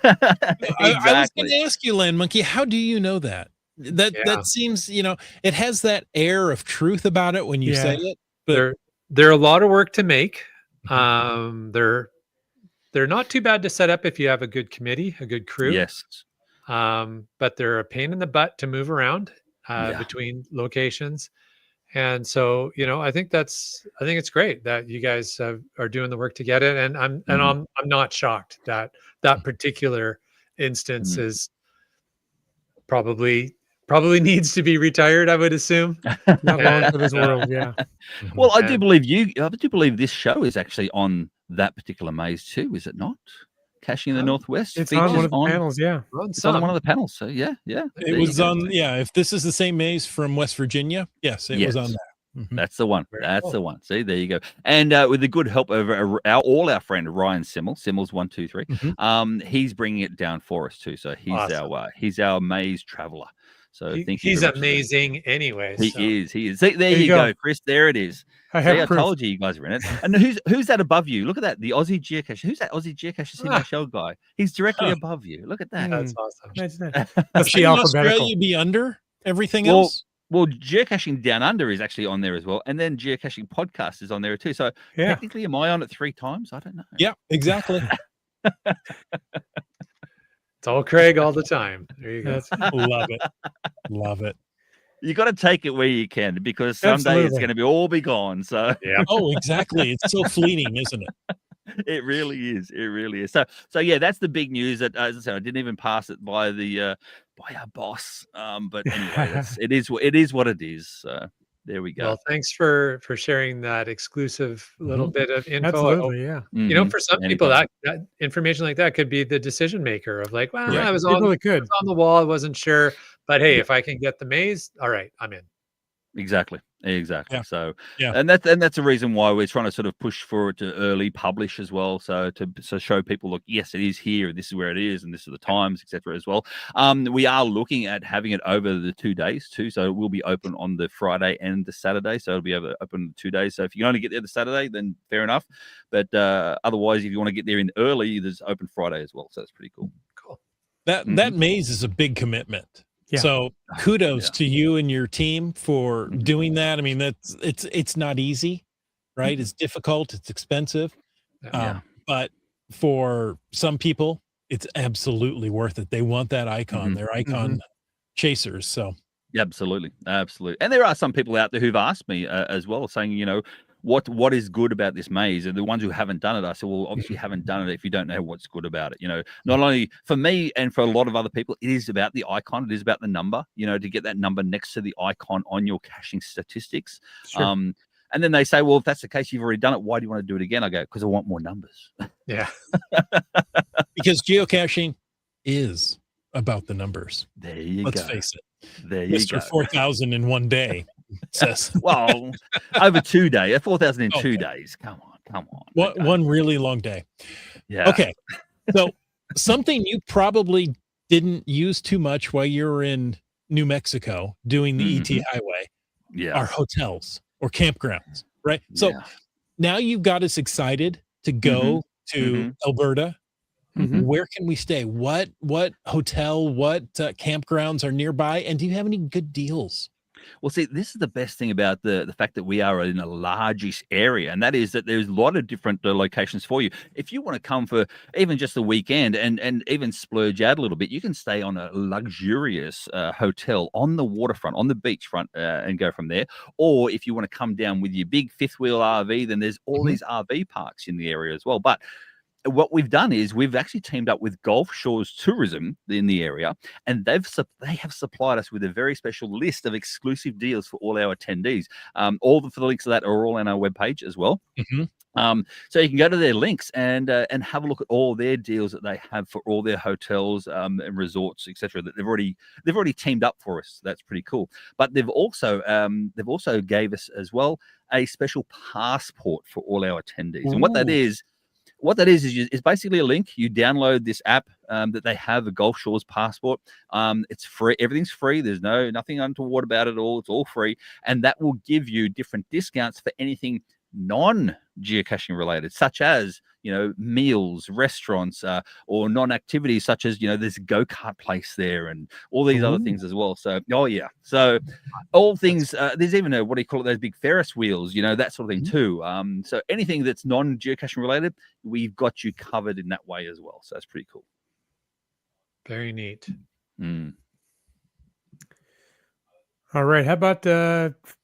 was going to ask you, Land Monkey, how do you know that? That seems, it has that air of truth about it when you say it. But they're a lot of work to make. They're not too bad to set up if you have a good committee, a good crew. Yes. But they're a pain in the butt to move around between locations. And so, I think it's great that you guys are doing the work to get it. And I'm not shocked that particular instance is probably needs to be retired, I would assume. Not long for this world, yeah. Well, I do believe this show is actually on that particular maze too, is it not? Caching in the Northwest. It's on one of the panels, yeah. It's on one of the panels. So yeah. It was on, if this is the same maze from West Virginia, yes, it was on that. Mm-hmm. That's the one. That's the one. See, there you go. And with the good help of our friend Ryan Simmels 123, he's bringing it down for us too. So he's our maze traveler. So he's amazing anyway. He is. See, there you go, Chris. There it is. I told you guys were in it. And who's that above you? Look at that. The Aussie geocacher. Who's that Aussie geocacher in my show guy? He's directly above you. Look at that. That's awesome. That's the alphabetical. Australia be under everything else? Well, geocaching down under is actually on there as well. And then geocaching podcast is on there too. So technically, am I on it 3 times? I don't know. Yeah, exactly. It's all Craig all the time. There you go. Love it. You got to take it where you can because someday it's going to all be gone. So Oh, exactly. It's so fleeting, isn't it? It really is. It really is. So yeah, that's the big news. That as I said, I didn't even pass it by by our boss. But anyway, it is what it is. So there we go. Well, thanks for sharing that exclusive little bit of info. Absolutely, yeah. For some people, that information like that could be the decision maker of like, well, I was on the wall, I wasn't sure, but hey, if I can get the maze, all right, I'm in. Exactly. Yeah. So and that's a reason why we're trying to sort of push for it to early publish as well. So to show people, look, yes, it is here, this is where it is, and this are the times, etc. as well. We are looking at having it over the 2 days too. So it will be open on the Friday and the Saturday. So it'll be open 2 days. So if you can only get there the Saturday, then fair enough. But otherwise, if you want to get there in early, there's open Friday as well. So it's pretty cool. Cool. That maze is a big commitment. Yeah. So kudos to you and your team for doing that. I mean, it's not easy, right? It's difficult. It's expensive. But for some people, it's absolutely worth it. They want that icon. They're icon chasers. So absolutely. And there are some people out there who've asked me as well, saying, what is good about this maze? And the ones who haven't done it, I said, well, obviously you haven't done it if you don't know what's good about it. Not only for me and for a lot of other people, it is about the icon. It is about the number, to get that number next to the icon on your caching statistics. Sure. And then they say, well, if that's the case, you've already done it. Why do you want to do it again? I go, because I want more numbers. Yeah. Because geocaching is about the numbers. There you go. Let's face it. There you go. Mr. 4,000 in 1 day. Says. Well, over 2 days, 4,000 in 2 days. Come on. One really long day. Yeah. Okay. So something you probably didn't use too much while you were in New Mexico doing the ET highway are hotels or campgrounds, right? So now you've got us excited to go to Alberta. Where can we stay? What hotel, what campgrounds are nearby? And do you have any good deals? Well, see, this is the best thing about the fact that we are in a largish area, and that is that there's a lot of different locations for you. If you want to come for even just the weekend and even splurge out a little bit, you can stay on a luxurious hotel on the waterfront, on the beachfront, and go from there. Or if you want to come down with your big fifth wheel RV, then there's all these RV parks in the area as well. But what we've done is we've actually teamed up with Gulf Shores Tourism in the area, and they have supplied us with a very special list of exclusive deals for all our attendees. All the links to that are all on our webpage as well. Mhm. So you can go to their links and have a look at all their deals that they have for all their hotels and resorts, etc. That they've already teamed up for us. That's pretty cool. But they've also gave us as well a special passport for all our attendees. And what that is basically a link. You download this app that they have, a Gulf Shores passport. It's free. Everything's free. There's nothing untoward about it at all. It's all free, and that will give you different discounts for anything non-geocaching related, such as meals, restaurants, or non-activities such as there's a go-kart place there and all these other things as well. So so all things, there's even what do you call it, those big Ferris wheels, that sort of thing too. So anything that's non-geocaching related, we've got you covered in that way as well. So that's pretty cool. Very neat. All right. How about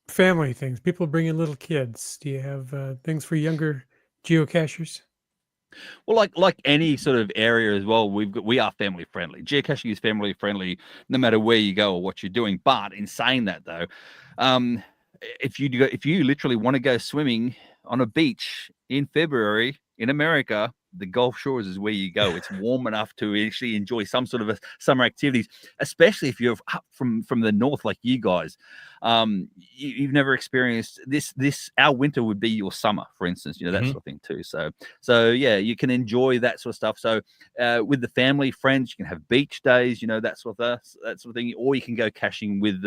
family things? People bring in little kids. Do you have things for younger geocachers? Well, like any sort of area as well, we are family friendly. Geocaching is family friendly, no matter where you go or what you're doing. But in saying that, though, if you literally want to go swimming on a beach in February in America, the Gulf Shores is where you go. It's warm enough to actually enjoy some sort of a summer activities, especially if you're up from the north like you guys. You've never experienced this. Our winter would be your summer, for instance. That sort of thing too. So yeah, you can enjoy that sort of stuff. So with the family, friends, you can have beach days. That sort of thing, or you can go caching with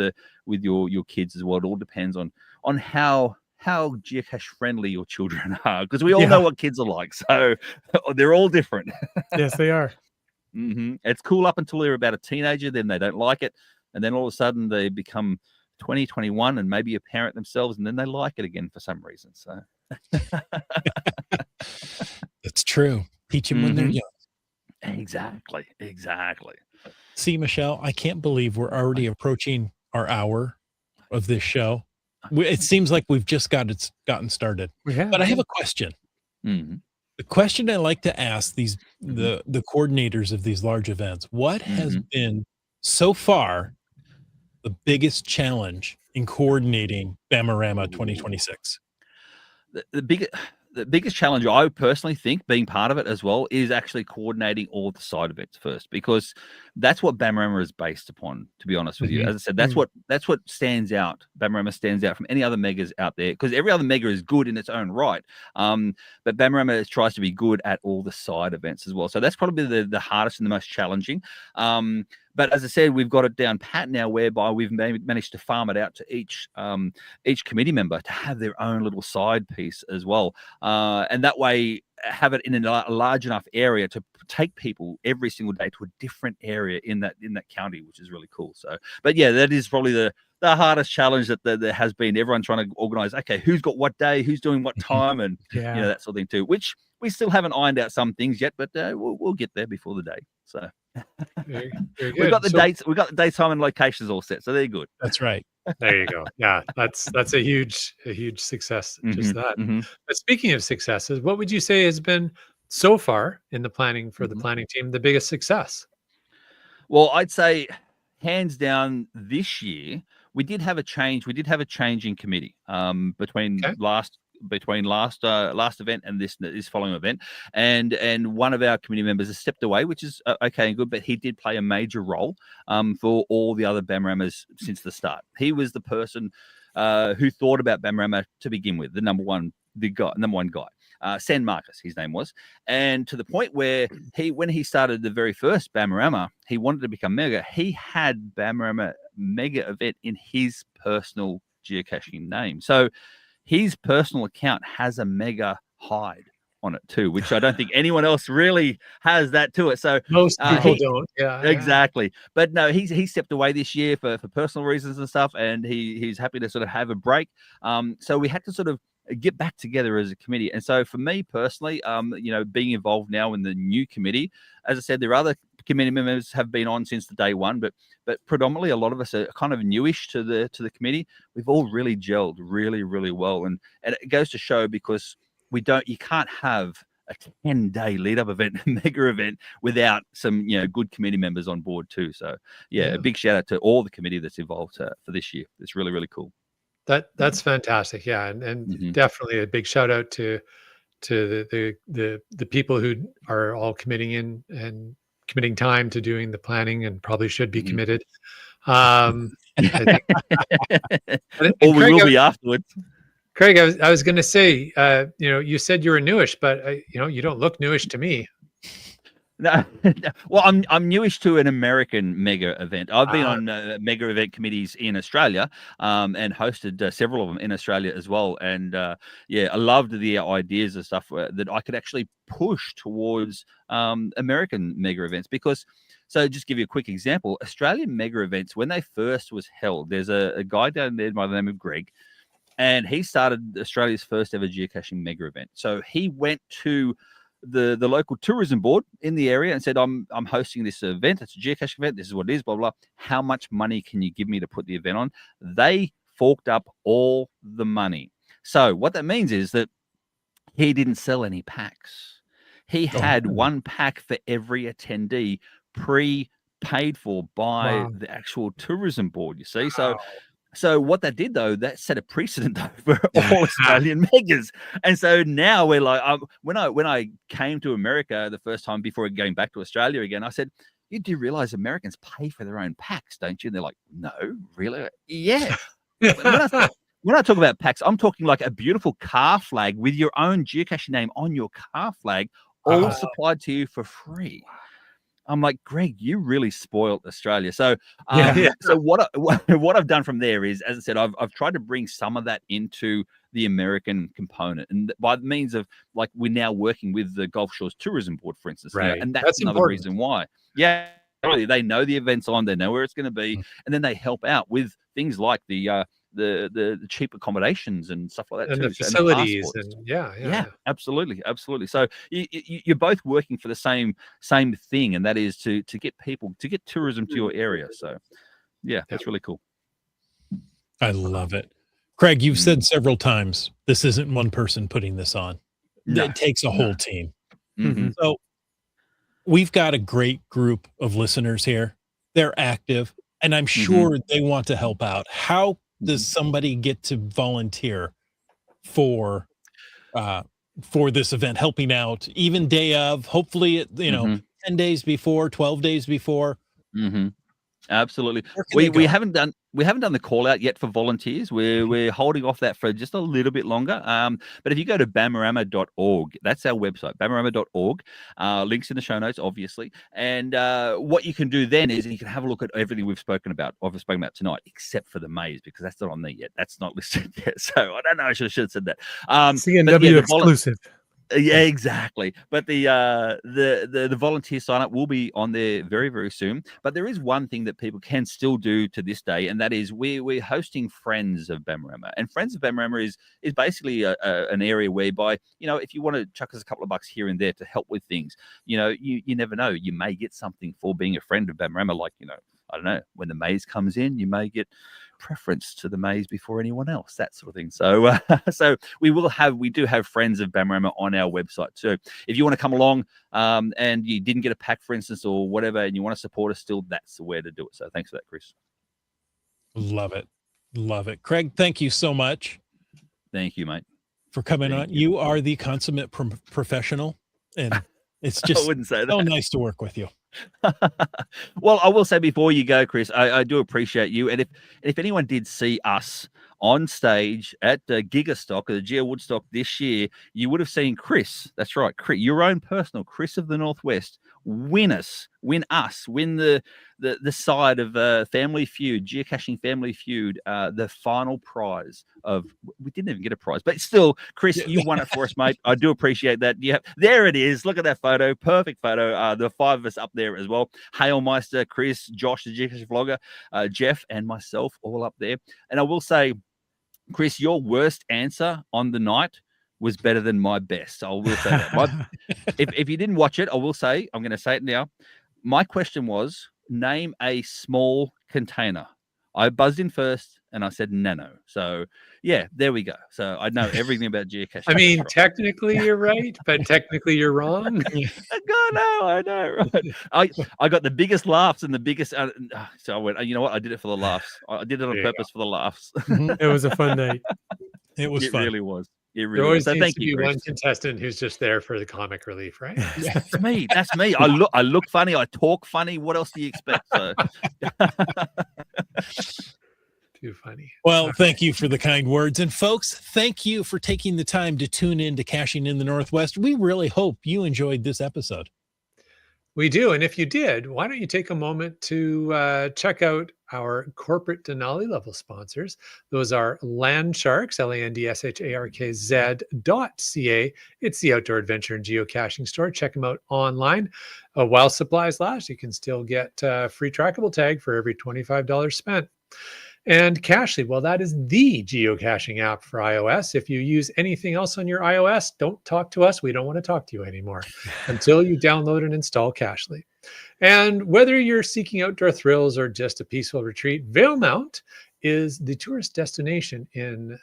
your kids as well. It all depends on how geocache friendly your children are, because we all know what kids are like, so they're all different. Yes, they are. It's cool up until they're about a teenager, then they don't like it, and then all of a sudden they become 20, 21 and maybe a parent themselves, and then they like it again for some reason. So That's true. Teach them when they're young. Exactly. See, Michelle, I can't believe we're already approaching our hour of this show. It seems like we've just gotten started. But I have a question. The question I like to ask the coordinators of these large events: what has been so far the biggest challenge in coordinating Bamarama 2026? The biggest challenge, I personally think, being part of it as well, is actually coordinating all the side events first, because that's what Bamarama is based upon, to be honest with you. As I said, that's what stands out. Bamarama stands out from any other megas out there, because every other mega is good in its own right. But Bamarama tries to be good at all the side events as well. So that's probably the hardest and the most challenging. But as I said, we've got it down pat now, whereby we've managed to farm it out to each committee member to have their own little side piece as well. And that way, have it in a large enough area to take people every single day to a different area in that county, which is really cool. So, but yeah, that is probably the hardest challenge that there has been. Everyone trying to organize, okay, who's got what day, who's doing what time, and that sort of thing too, which we still haven't ironed out some things yet, but we'll get there before the day. So very good. We've got the dates, we've got the day, time, and locations all set, so they're good. That's right. There you go. Yeah, that's a huge success. Just that. But speaking of successes, what would you say has been so far in the planning for the planning team the biggest success? Well, I'd say hands down this year we did have a change. We did have a change in committee between last event and this following event, and one of our committee members has stepped away, which is okay and good, but he did play a major role for all the other Bamaramas since the start. He was the person who thought about Bamarama to begin with, the number one guy, San Marcos, his name was, and to the point where when he started the very first Bamarama, he wanted to become mega. He had Bamarama mega event in his personal geocaching name, so his personal account has a mega hide on it too, which I don't think anyone else really has that to it. So most people don't. Yeah, exactly. But no, he stepped away this year for personal reasons and stuff, and he's happy to sort of have a break. So we had to sort of get back together as a committee. And so for me personally, being involved now in the new committee, as I said, there are other committee members have been on since the day one, but predominantly a lot of us are kind of newish to the committee. We've all really gelled really, really well, and it goes to show, because you can't have a 10-day lead-up event, mega event, without some good committee members on board too. So a big shout out to all the committee that's involved for this year. It's really, really cool. That's fantastic. Yeah, and definitely a big shout out to the people who are all committing in and committing time to doing the planning and probably should be committed. I think, or we will be afterwards. Craig, I was going to say, you said you were newish, but you don't look newish to me. No, well, I'm newish to an American mega event. I've been on mega event committees in Australia, and hosted several of them in Australia as well. And I loved the ideas and stuff that I could actually push towards American mega events. Because, so just give you a quick example, Australian mega events, when they first was held, there's a guy down there by the name of Greg, and he started Australia's first ever geocaching mega event. So he went to the local tourism board in the area and said, I'm hosting this event. It's a geocaching event. This is what it is, blah, blah. How much money can you give me to put the event on? They forked up all the money. So what that means is that he didn't sell any packs. He had one pack for every attendee paid for by the actual tourism board, you see. So what that did, though, that set a precedent though, for all Australian megas. And so now we're like, when I came to America the first time before going back to Australia again, I said, you do realize Americans pay for their own packs, don't you? And they're like, no, really? Yeah. When I talk about packs, I'm talking like a beautiful car flag with your own geocaching name on your car flag, all supplied to you for free. I'm like, Greg, you really spoiled Australia. So, so what I've done from there is, as I said, I've tried to bring some of that into the American component, and by the means of, like, we're now working with the Gulf Shores Tourism Board, for instance, right? And that's another important. reason why. Yeah, they know the event's on, they know where it's going to be, and then they help out with things like the cheap accommodations and stuff like that, and too. the facilities, and absolutely. So you're both working for the same thing, and that is to get people, to get tourism to your area. So that's really cool. I love it. Craig, you've said several times this isn't one person putting this on. No. It takes a whole team. So we've got a great group of listeners here. They're active, and I'm sure they want to help out. How does somebody get to volunteer for this event, helping out, even day of, hopefully, 10 days before, 12 days before? Absolutely. We haven't done the call out yet for volunteers. We're holding off that for just a little bit longer. But if you go to bamarama.org, that's our website, bamarama.org. Links in the show notes, obviously. And what you can do then is you can have a look at everything we've spoken about tonight, except for the maze, because that's not on there yet. That's not listed yet. So I don't know. I should have said that. CNW exclusive. Yeah, exactly. But the volunteer sign up will be on there very, very soon. But there is one thing that people can still do to this day, and that is we're hosting Friends of Bamarama. And Friends of Bamarama is basically an area whereby, if you want to chuck us a couple of bucks here and there to help with things, you never know, you may get something for being a friend of Bamarama. Like, I don't know, when the maze comes in, you may get preference to the maze before anyone else, that sort of thing. So so we do have Friends of Bamarama on our website too. If you want to come along and you didn't get a pack, for instance, or whatever, and you want to support us still, that's the way to do it. So thanks for that, Chris. Love it. Craig, thank you so much. Thank you, mate, for coming on. You are the consummate professional, and it's just I wouldn't say that. So nice to work with you. Well, I will say before you go, Chris, I do appreciate you. And if anyone did see us on stage at Gigastock, or the Geo Woodstock this year, you would have seen Chris. That's right, Chris, your own personal Chris of the Northwest, win the side of Family Feud, Geocaching Family Feud, the final prize of, we didn't even get a prize, but still, Chris, you won it for us, mate. I do appreciate that. There it is. Look at that photo. Perfect photo. The five of us up there as well. Hailmeister, Chris, Josh, the Geocache vlogger, Jeff, and myself all up there. And I will say, Chris, your worst answer on the night was better than my best. I will say that. If you didn't watch it, I will say, I'm going to say it now. My question was, name a small container. I buzzed in first. And I said nano. So yeah, there we go. So I know everything about geocaching. I mean, technically you're right, but technically you're wrong. I know, right? I got the biggest laughs and the biggest. So I went, you know what? I did it for the laughs. I did it on There you purpose for the laughs. It was a fun night. It was It fun. really was. It There really always was. So seems thank to you, be one Chris. contestant who's just there for the comic relief, right? That's me. That's me. I look funny. I talk funny. What else do you expect? So. Too funny. Well, thank you for the kind words. And folks, thank you for taking the time to tune in to Caching in the Northwest. We really hope you enjoyed this episode. We do. And if you did, why don't you take a moment to check out our corporate Denali level sponsors? Those are Landsharks, LANDSHARKZ.ca. It's the outdoor adventure and geocaching store. Check them out online. While supplies last, you can still get free trackable tag for every $25 spent. And Cachly, well, that is the geocaching app for iOS. If you use anything else on your iOS, don't talk to us. We don't want to talk to you anymore until you download and install Cachly. And whether you're seeking outdoor thrills or just a peaceful retreat, Valemount is the tourist destination in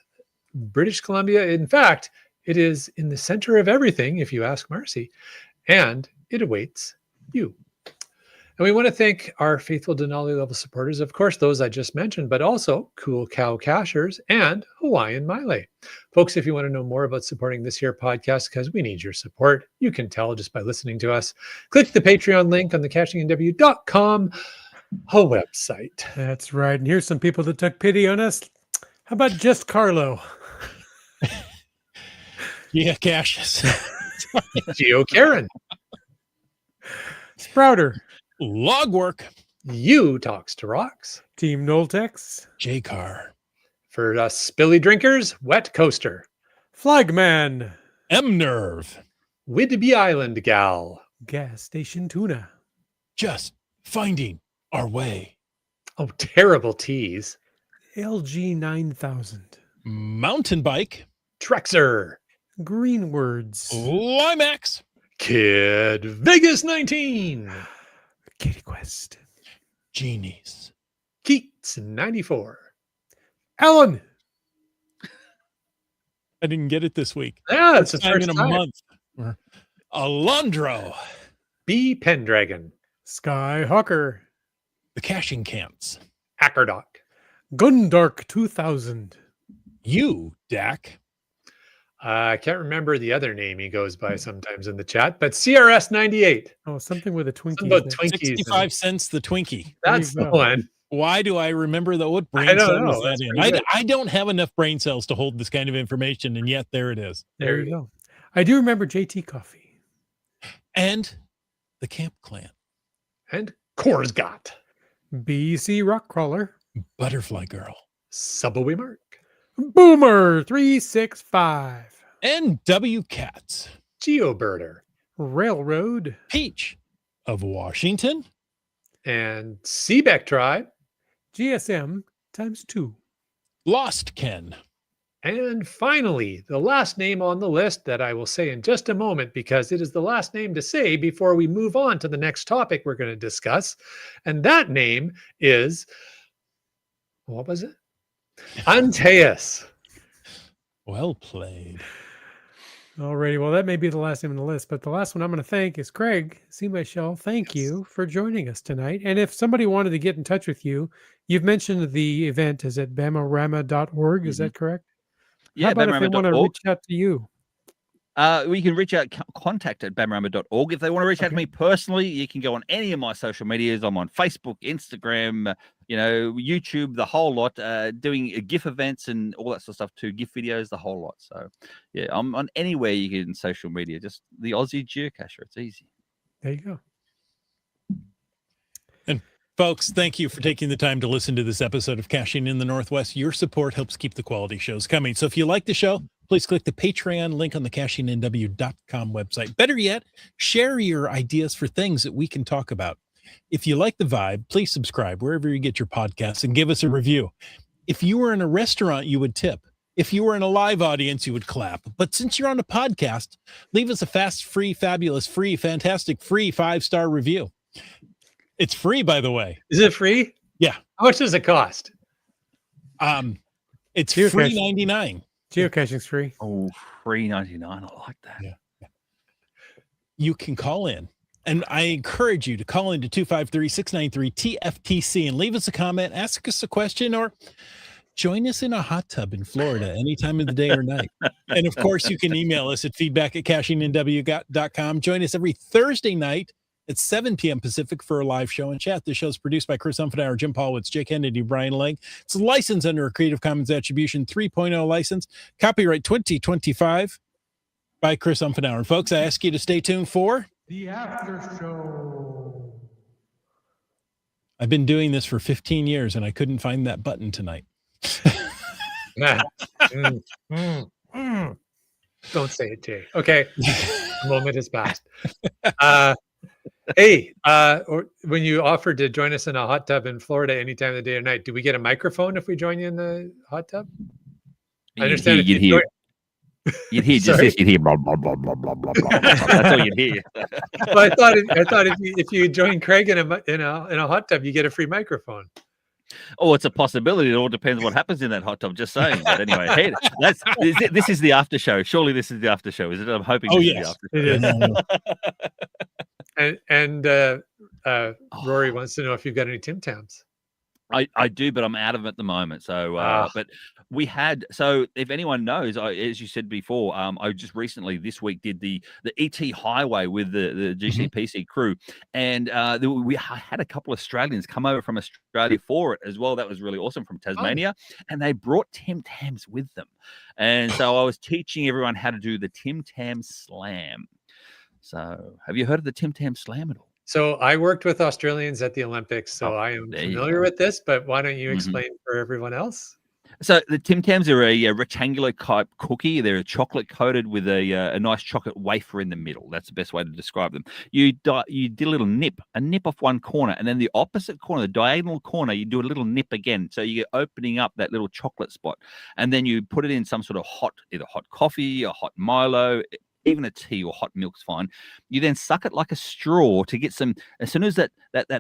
British Columbia. In fact, it is in the center of everything, if you ask Marcy, and it awaits you. And we want to thank our faithful Denali level supporters, of course, those I just mentioned, but also Cool Cow Cachers and Hawaiian Mile. Folks, if you want to know more about supporting this here podcast, because we need your support, you can tell just by listening to us. Click the Patreon link on the cachingnw.com website. That's right. And here's some people that took pity on us. How about just Carlo? Yeah, caches. Geo Karen. Sprouter. Log work. You Talks to Rocks. Team Noltex. J-Car. For us spilly drinkers, Wet Coaster. Flagman. M-Nerve. Whidbey Island Gal. Gas Station Tuna. Just finding our way. Oh, terrible tease. LG 9000. Mountain bike. Trexer. Green Words. Limax. Kid Vegas 19. Kitty Quest. Genies. Keats 94. Ellen. I didn't get it this week. Yeah, it's the Time first in a time. month. Alondro. B Pendragon. Skyhawker. The caching camps. Ackerdock. Gundark 2000. You, Dak. I can't remember the other name he goes by sometimes in the chat, but CRS 98. Oh, something with a Something Twinkie. about Twinkies. 65 cents the Twinkie. That's There the you go. one. Why do I remember that? What brain I don't cell know. was that That's in? pretty good. I don't have enough brain cells to hold this kind of information, and yet there it is. There you go. I do remember JT Coffee. And the Camp Clan. And Korsgott. BC Rockcrawler. Butterfly Girl. Subway Mark. Boomer 365. And W Cats. Geobirder. Railroad. Peach of Washington. And Seebeck Tribe. GSM times 2. Lost Ken. And finally, the last name on the list that I will say in just a moment, because it is the last name to say before we move on to the next topic we're going to discuss. And that name is, what was it? Antaeus. Well played. Alrighty, well, that may be the last name on the list, but the last one I'm going to thank is Craig. See my shell. Thank you for joining us tonight. And if somebody wanted to get in touch with you, you've mentioned the event is at bamarama.org. Is that correct? Yeah, How about if they want to bamarama.org. reach out to you? We can reach out, contact at bamarama.org. If they want to reach out to me personally, you can go on any of my social medias. I'm on Facebook, Instagram, YouTube, the whole lot, doing GIF events and all that sort of stuff too, GIF videos, the whole lot. So, yeah, I'm on anywhere you get in social media, just the Aussie geocacher. It's easy. There you go. Folks, thank you for taking the time to listen to this episode of Caching in the Northwest. Your support helps keep the quality shows coming. So if you like the show, please click the Patreon link on the cachingnw.com website. Better yet, share your ideas for things that we can talk about. If you like the vibe, please subscribe wherever you get your podcasts and give us a review. If you were in a restaurant, you would tip. If you were in a live audience, you would clap. But since you're on a podcast, leave us a fast, free, fabulous, free, fantastic, free 5-star review. It's free, by the way. Is it free? Yeah. How much does it cost? It's Geocache. free 99. Geocaching's free. Oh, $3.99. I like that. Yeah. You can call in, and I encourage you to call into 253-693-TFTC and leave us a comment, ask us a question, or join us in a hot tub in Florida any time of the day or night. And of course, you can email us at feedback@cashingnw.com. Join us every Thursday night at 7 p.m. Pacific for a live show and chat. This show is produced by Chris Umfenauer, Jim Paulwitz, Jake Kennedy, Brian Legg. It's licensed under a Creative Commons Attribution 3.0 license. Copyright 2025 by Chris Umfenauer. And folks, I ask you to stay tuned for The after show. I've been doing this for 15 years and I couldn't find that button tonight. Don't say it, Jay. Okay. The moment is past. Hey, or when you offered to join us in a hot tub in Florida any time of the day or night, do we get a microphone if we join you in the hot tub? I understand if you'd you hear. You'd hear just Sorry. this. You'd hear blah blah blah blah blah blah blah. That's all you'd hear. Well, I thought if you join Craig in a hot tub, you get a free microphone. Oh, it's a possibility. It all depends what happens in that hot tub. Just saying. But anyway, hey, this is the after show. Surely this is the after show, is it? I'm hoping. Oh, this yes. is the after show. And Rory wants to know if you've got any Tim Tams. I do, but I'm out of them at the moment. So, but we had. So, if anyone knows, as you said before, I just recently this week did the ET Highway with the GCPC crew, and we had a couple of Australians come over from Australia for it as well. That was really awesome from Tasmania, and they brought Tim Tams with them, and so I was teaching everyone how to do the Tim Tam Slam. So, have you heard of the Tim Tam Slam at all? So I worked with Australians at the Olympics, so I am familiar with this, but why don't you explain for everyone else? So the Tim Tams are a rectangular type cookie. They're chocolate coated with a nice chocolate wafer in the middle. That's the best way to describe them. You did a little nip off one corner, and then the opposite corner, the diagonal corner, you do a little nip again. So you're opening up that little chocolate spot, and then you put it in some sort of either hot coffee or hot Milo, even a tea or hot milk's fine. You then suck it like a straw to get some. As soon as that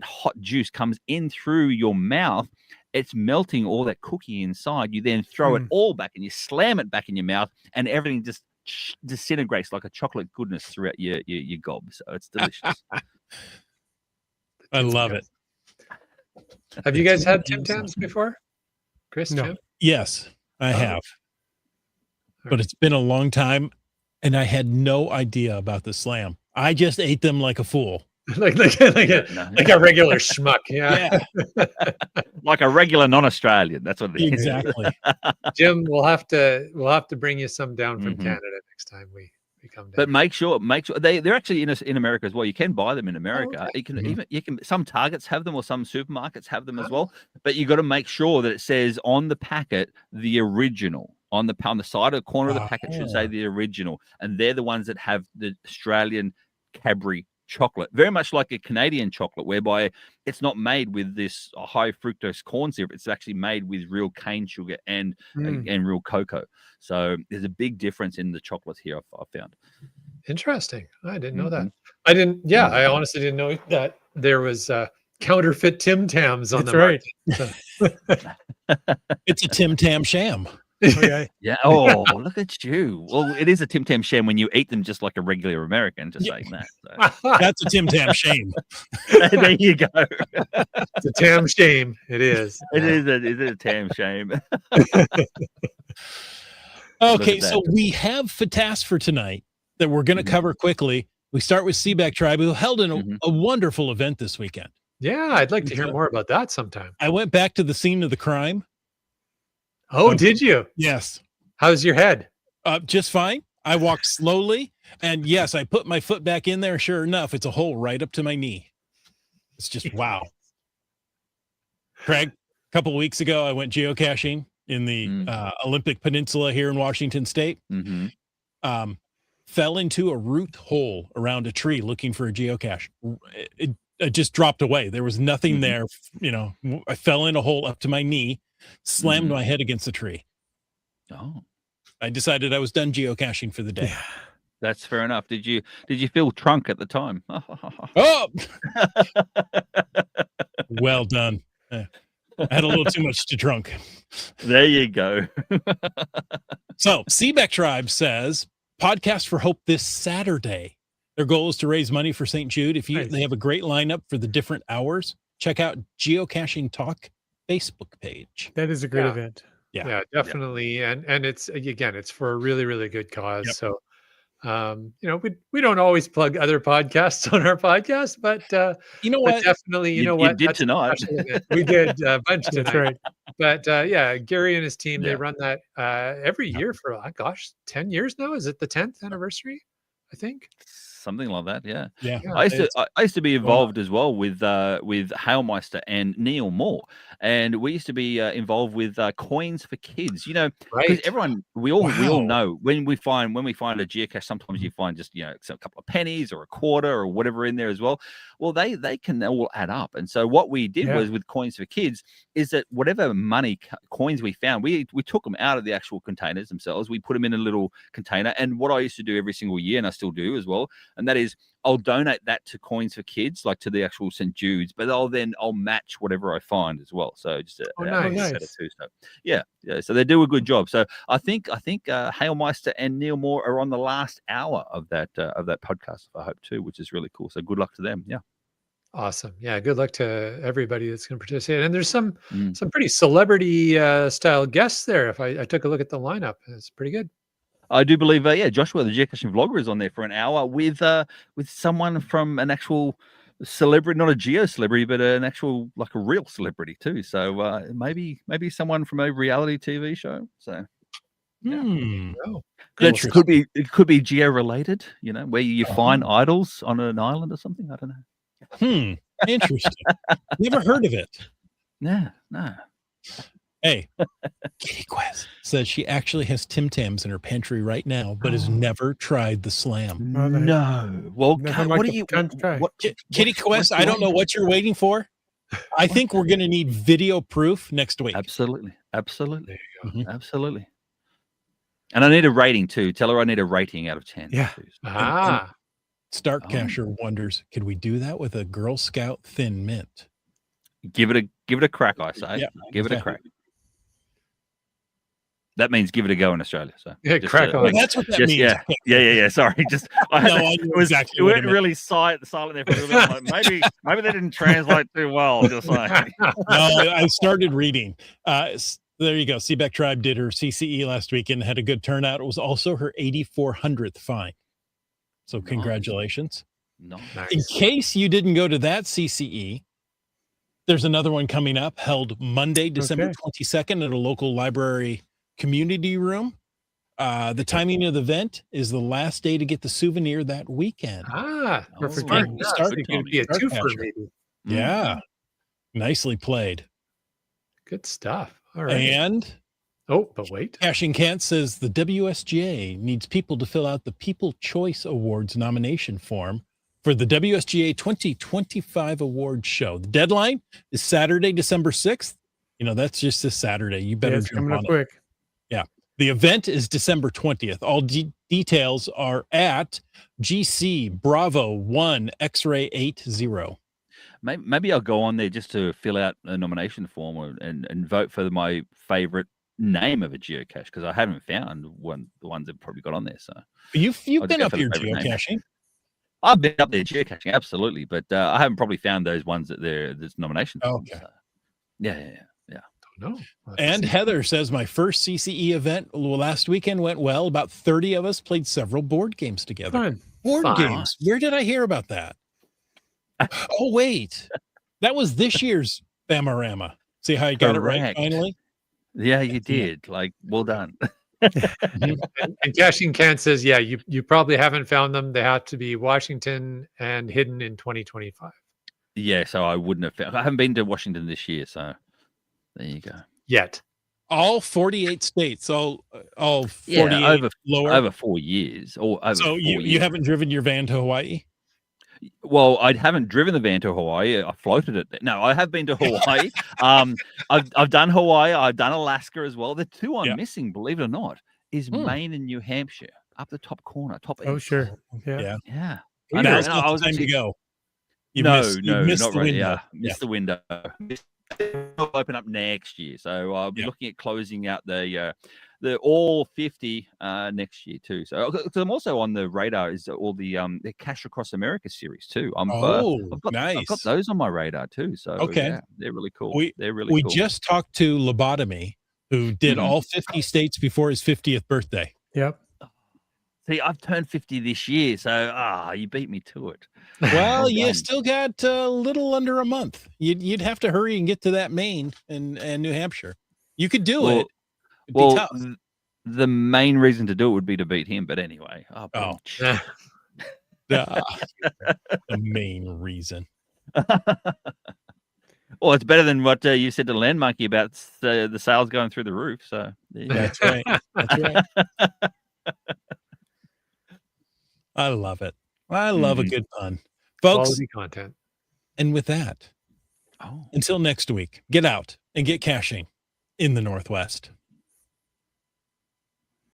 hot juice comes in through your mouth, it's melting all that cookie inside. You then throw it all back and you slam it back in your mouth, and everything just disintegrates like a chocolate goodness throughout your gob. So it's delicious. I love it. Have you guys had Tim Tams before? Chris? No. Tim? Yes, I have. But it's been a long time. And I had no idea about the slam. I just ate them like a fool. like a regular schmuck. Yeah. Like a regular non-Australian. That's what it is. Exactly. Jim, we'll have to bring you some down from Canada next time we come down. But make sure they're actually in America as well. You can buy them in America. Oh, okay. You can some Targets have them or some supermarkets have them as well. But you got to make sure that it says on the packet the original. On the side of the corner of the packet should say the original, and they're the ones that have the Australian Cadbury chocolate, very much like a Canadian chocolate, whereby it's not made with this high fructose corn syrup. It's actually made with real cane sugar and real cocoa. So there's a big difference in the chocolates here. I've found. Interesting. I didn't know that. I didn't. Yeah, I honestly didn't know that there was counterfeit Tim Tams on the market. It's a Tim Tam sham. Okay. Yeah. Oh, look at you. Well, it is a Tim Tam sham when you eat them just like a regular American. Just saying that. So. That's a Tim Tam shame. There you go. It's a Tam shame. It is. It is a Tam shame. Okay, so we have FATAS for tonight that we're going to cover quickly. We start with Seaback Tribe, who held a wonderful event this weekend. Yeah, I'd like to hear more about that sometime. I went back to the scene of the crime. Oh, did you? Yes. How's your head? Just fine. I walked slowly, and yes, I put my foot back in there. Sure enough, it's a hole right up to my knee. It's just wow. Craig, a couple of weeks ago, I went geocaching in the Olympic Peninsula here in Washington State. Fell into a root hole around a tree looking for a geocache. It just dropped away. There was nothing there. You know, I fell in a hole up to my knee, slammed my head against the tree. Oh, I decided I was done geocaching for the day. That's fair enough. Did you feel trunk at the time? Oh, well done. I had a little too much to drunk. There you go. So, Seebeck Tribe says podcast for hope this Saturday. Their goal is to raise money for St. Jude. Nice. They have a great lineup for the different hours. Check out Geocaching Talk Facebook page. That is a great Yeah. event. Yeah, definitely. And it's, again, it's for a really, really good cause. Yep. So, we don't always plug other podcasts on our podcast, but You know but what? definitely, You what? did That's a tonight. special event. We did a bunch That's tonight. right. But yeah, Gary and his team, Yeah. they run that every Yeah. year for 10 years now. Is it the 10th anniversary? I think. Something like that, yeah. Yeah. Yeah. I used to be involved as well with Hailmeister and Neil Moore, and we used to be involved with Coins for Kids. Because Right. everyone, we all Wow. know when we find a geocache, sometimes you find just a couple of pennies or a quarter or whatever in there as well. Well, they can all add up, and so what we did Yeah. was with Coins for Kids is that whatever money coins we found, we took them out of the actual containers themselves. We put them in a little container, and what I used to do every single year, and I still do as well, and that is I'll donate that to Coins for Kids, like to the actual St. Jude's, but I'll match whatever I find as well. So just nice. set of two. So yeah. So they do a good job. So I think Hailmeister and Neil Moore are on the last hour of that podcast, I hope too, which is really cool. So good luck to them. Yeah. Awesome. Yeah. Good luck to everybody that's going to participate. And there's some Mm. pretty celebrity style guests there. If I took a look at the lineup, it's pretty good. I do believe, Joshua, the geocaching vlogger, is on there for an hour with someone from an actual celebrity, not a geo celebrity, but an actual, like a real celebrity too. So maybe someone from a reality TV show. So yeah. Oh, Interesting. it could be geo related, where you find idols on an island or something. I don't know. Interesting. Never heard of it. No. Hey, Kitty Quest says she actually has Tim Tams in her pantry right now, but has never tried the slam. Oh, nice. No. Well, Never what like are the you? time to try. Kitty Quest, I don't know what you're waiting for. I think we're going to need video proof next week. Absolutely. there you go. Mhm. Absolutely. And I need a rating too. Tell her I need a rating out of 10. Yeah. too. Ah, Startcacher wonders, could we do that with a Girl Scout Thin Mint? Give it a crack, I say. Yeah. Give it a Okay. crack. That means give it a go in Australia. So yeah, just, crack uh, on. Well, that's what that just, means. yeah. Sorry, just No, I knew exactly it what went it meant. really silent there for a little bit. I'm like, maybe they didn't translate too well. Just like No, I started reading. There you go. Seebeck Tribe did her CCE last weekend, had a good turnout. It was also her 8,400th find. So Nice. congratulations. no. In Nice. case you didn't go to that CCE, there's another one coming up held Monday, December Okay. 22nd at a local library community room. The timing of the event is the last day to get the souvenir that weekend. Ah, Oh, perfect. yeah, Yeah, start so it could be a Start twofer, catcher. maybe. Yeah. Nicely played. Good stuff. All right. And Oh, but wait. Caching Kant says the WSGA needs people to fill out the People Choice Awards nomination form for the WSGA 2025 award show. The deadline is Saturday, December 6th. That's just this Saturday. You Yeah, better it's jump coming on up it. quick. The event is December 20th. All details are at GC Bravo 1 X-Ray 80. Maybe I'll go on there just to fill out a nomination form and vote for my favorite name of a geocache, because I haven't found the ones that probably got on there. So You've I'll been go up for the here favorite name. geocaching. I've been up there geocaching, absolutely, but I haven't probably found those ones that there's nomination forms. Okay. So, yeah. No. And Heather says my first CCE event last weekend went well. About 30 of us played several board games together. Fun. Board Fun. games. Where did I hear about that? Oh, wait. That was this year's Bamarama. See how you got it right Correct. finally? Yeah, you did. Like, well done. and Caching Can says, yeah, you probably haven't found them. They have to be Washington and hidden in 2025. Yeah, so I wouldn't have found. I haven't been to Washington this year, so there you go. Yet. All 48 states, all 48 Yeah, lower. over 4 years. Or over So 4 you years. haven't driven your van to Hawaii? Well, I haven't driven the van to Hawaii. I floated it. No, I have been to Hawaii. I've done Hawaii. I've done Alaska as well. The two I'm Yeah. missing, believe it or not, is Maine and New Hampshire, up the top corner, top Oh, east. sure. Yeah. Yeah. Yeah. I I know. know. It's and not I the was time to actually, go. You no, missed not the right. window. Yeah, missed the window. Missed It'll open up next year, so I'll be Yeah. looking at closing out the all 50 next year too. So 'cause I'm also on the radar is all the Cash Across America series too. Oh, I've got nice. those on my radar too. So Okay. yeah, they're really cool. We They're really we cool. just talked to Lobotomy, who did Mhm. all 50 states before his 50th birthday. Yep. See, I've turned 50 this year, so you beat me to it. Well, Well you done. still got a little under a month. You'd have to hurry and get to that Maine and New Hampshire. You could do it. It'd be Well, tough. the main reason to do it would be to beat him. But anyway, Oh. bunch. The main reason. Well, it's better than what you said to Land Monkey about the sales going through the roof. So there you go. That's right. That's right. I love it. I love a Mhm. good pun. Folks, Quality content. and with that, Oh. until next week, get out and get caching in the Northwest.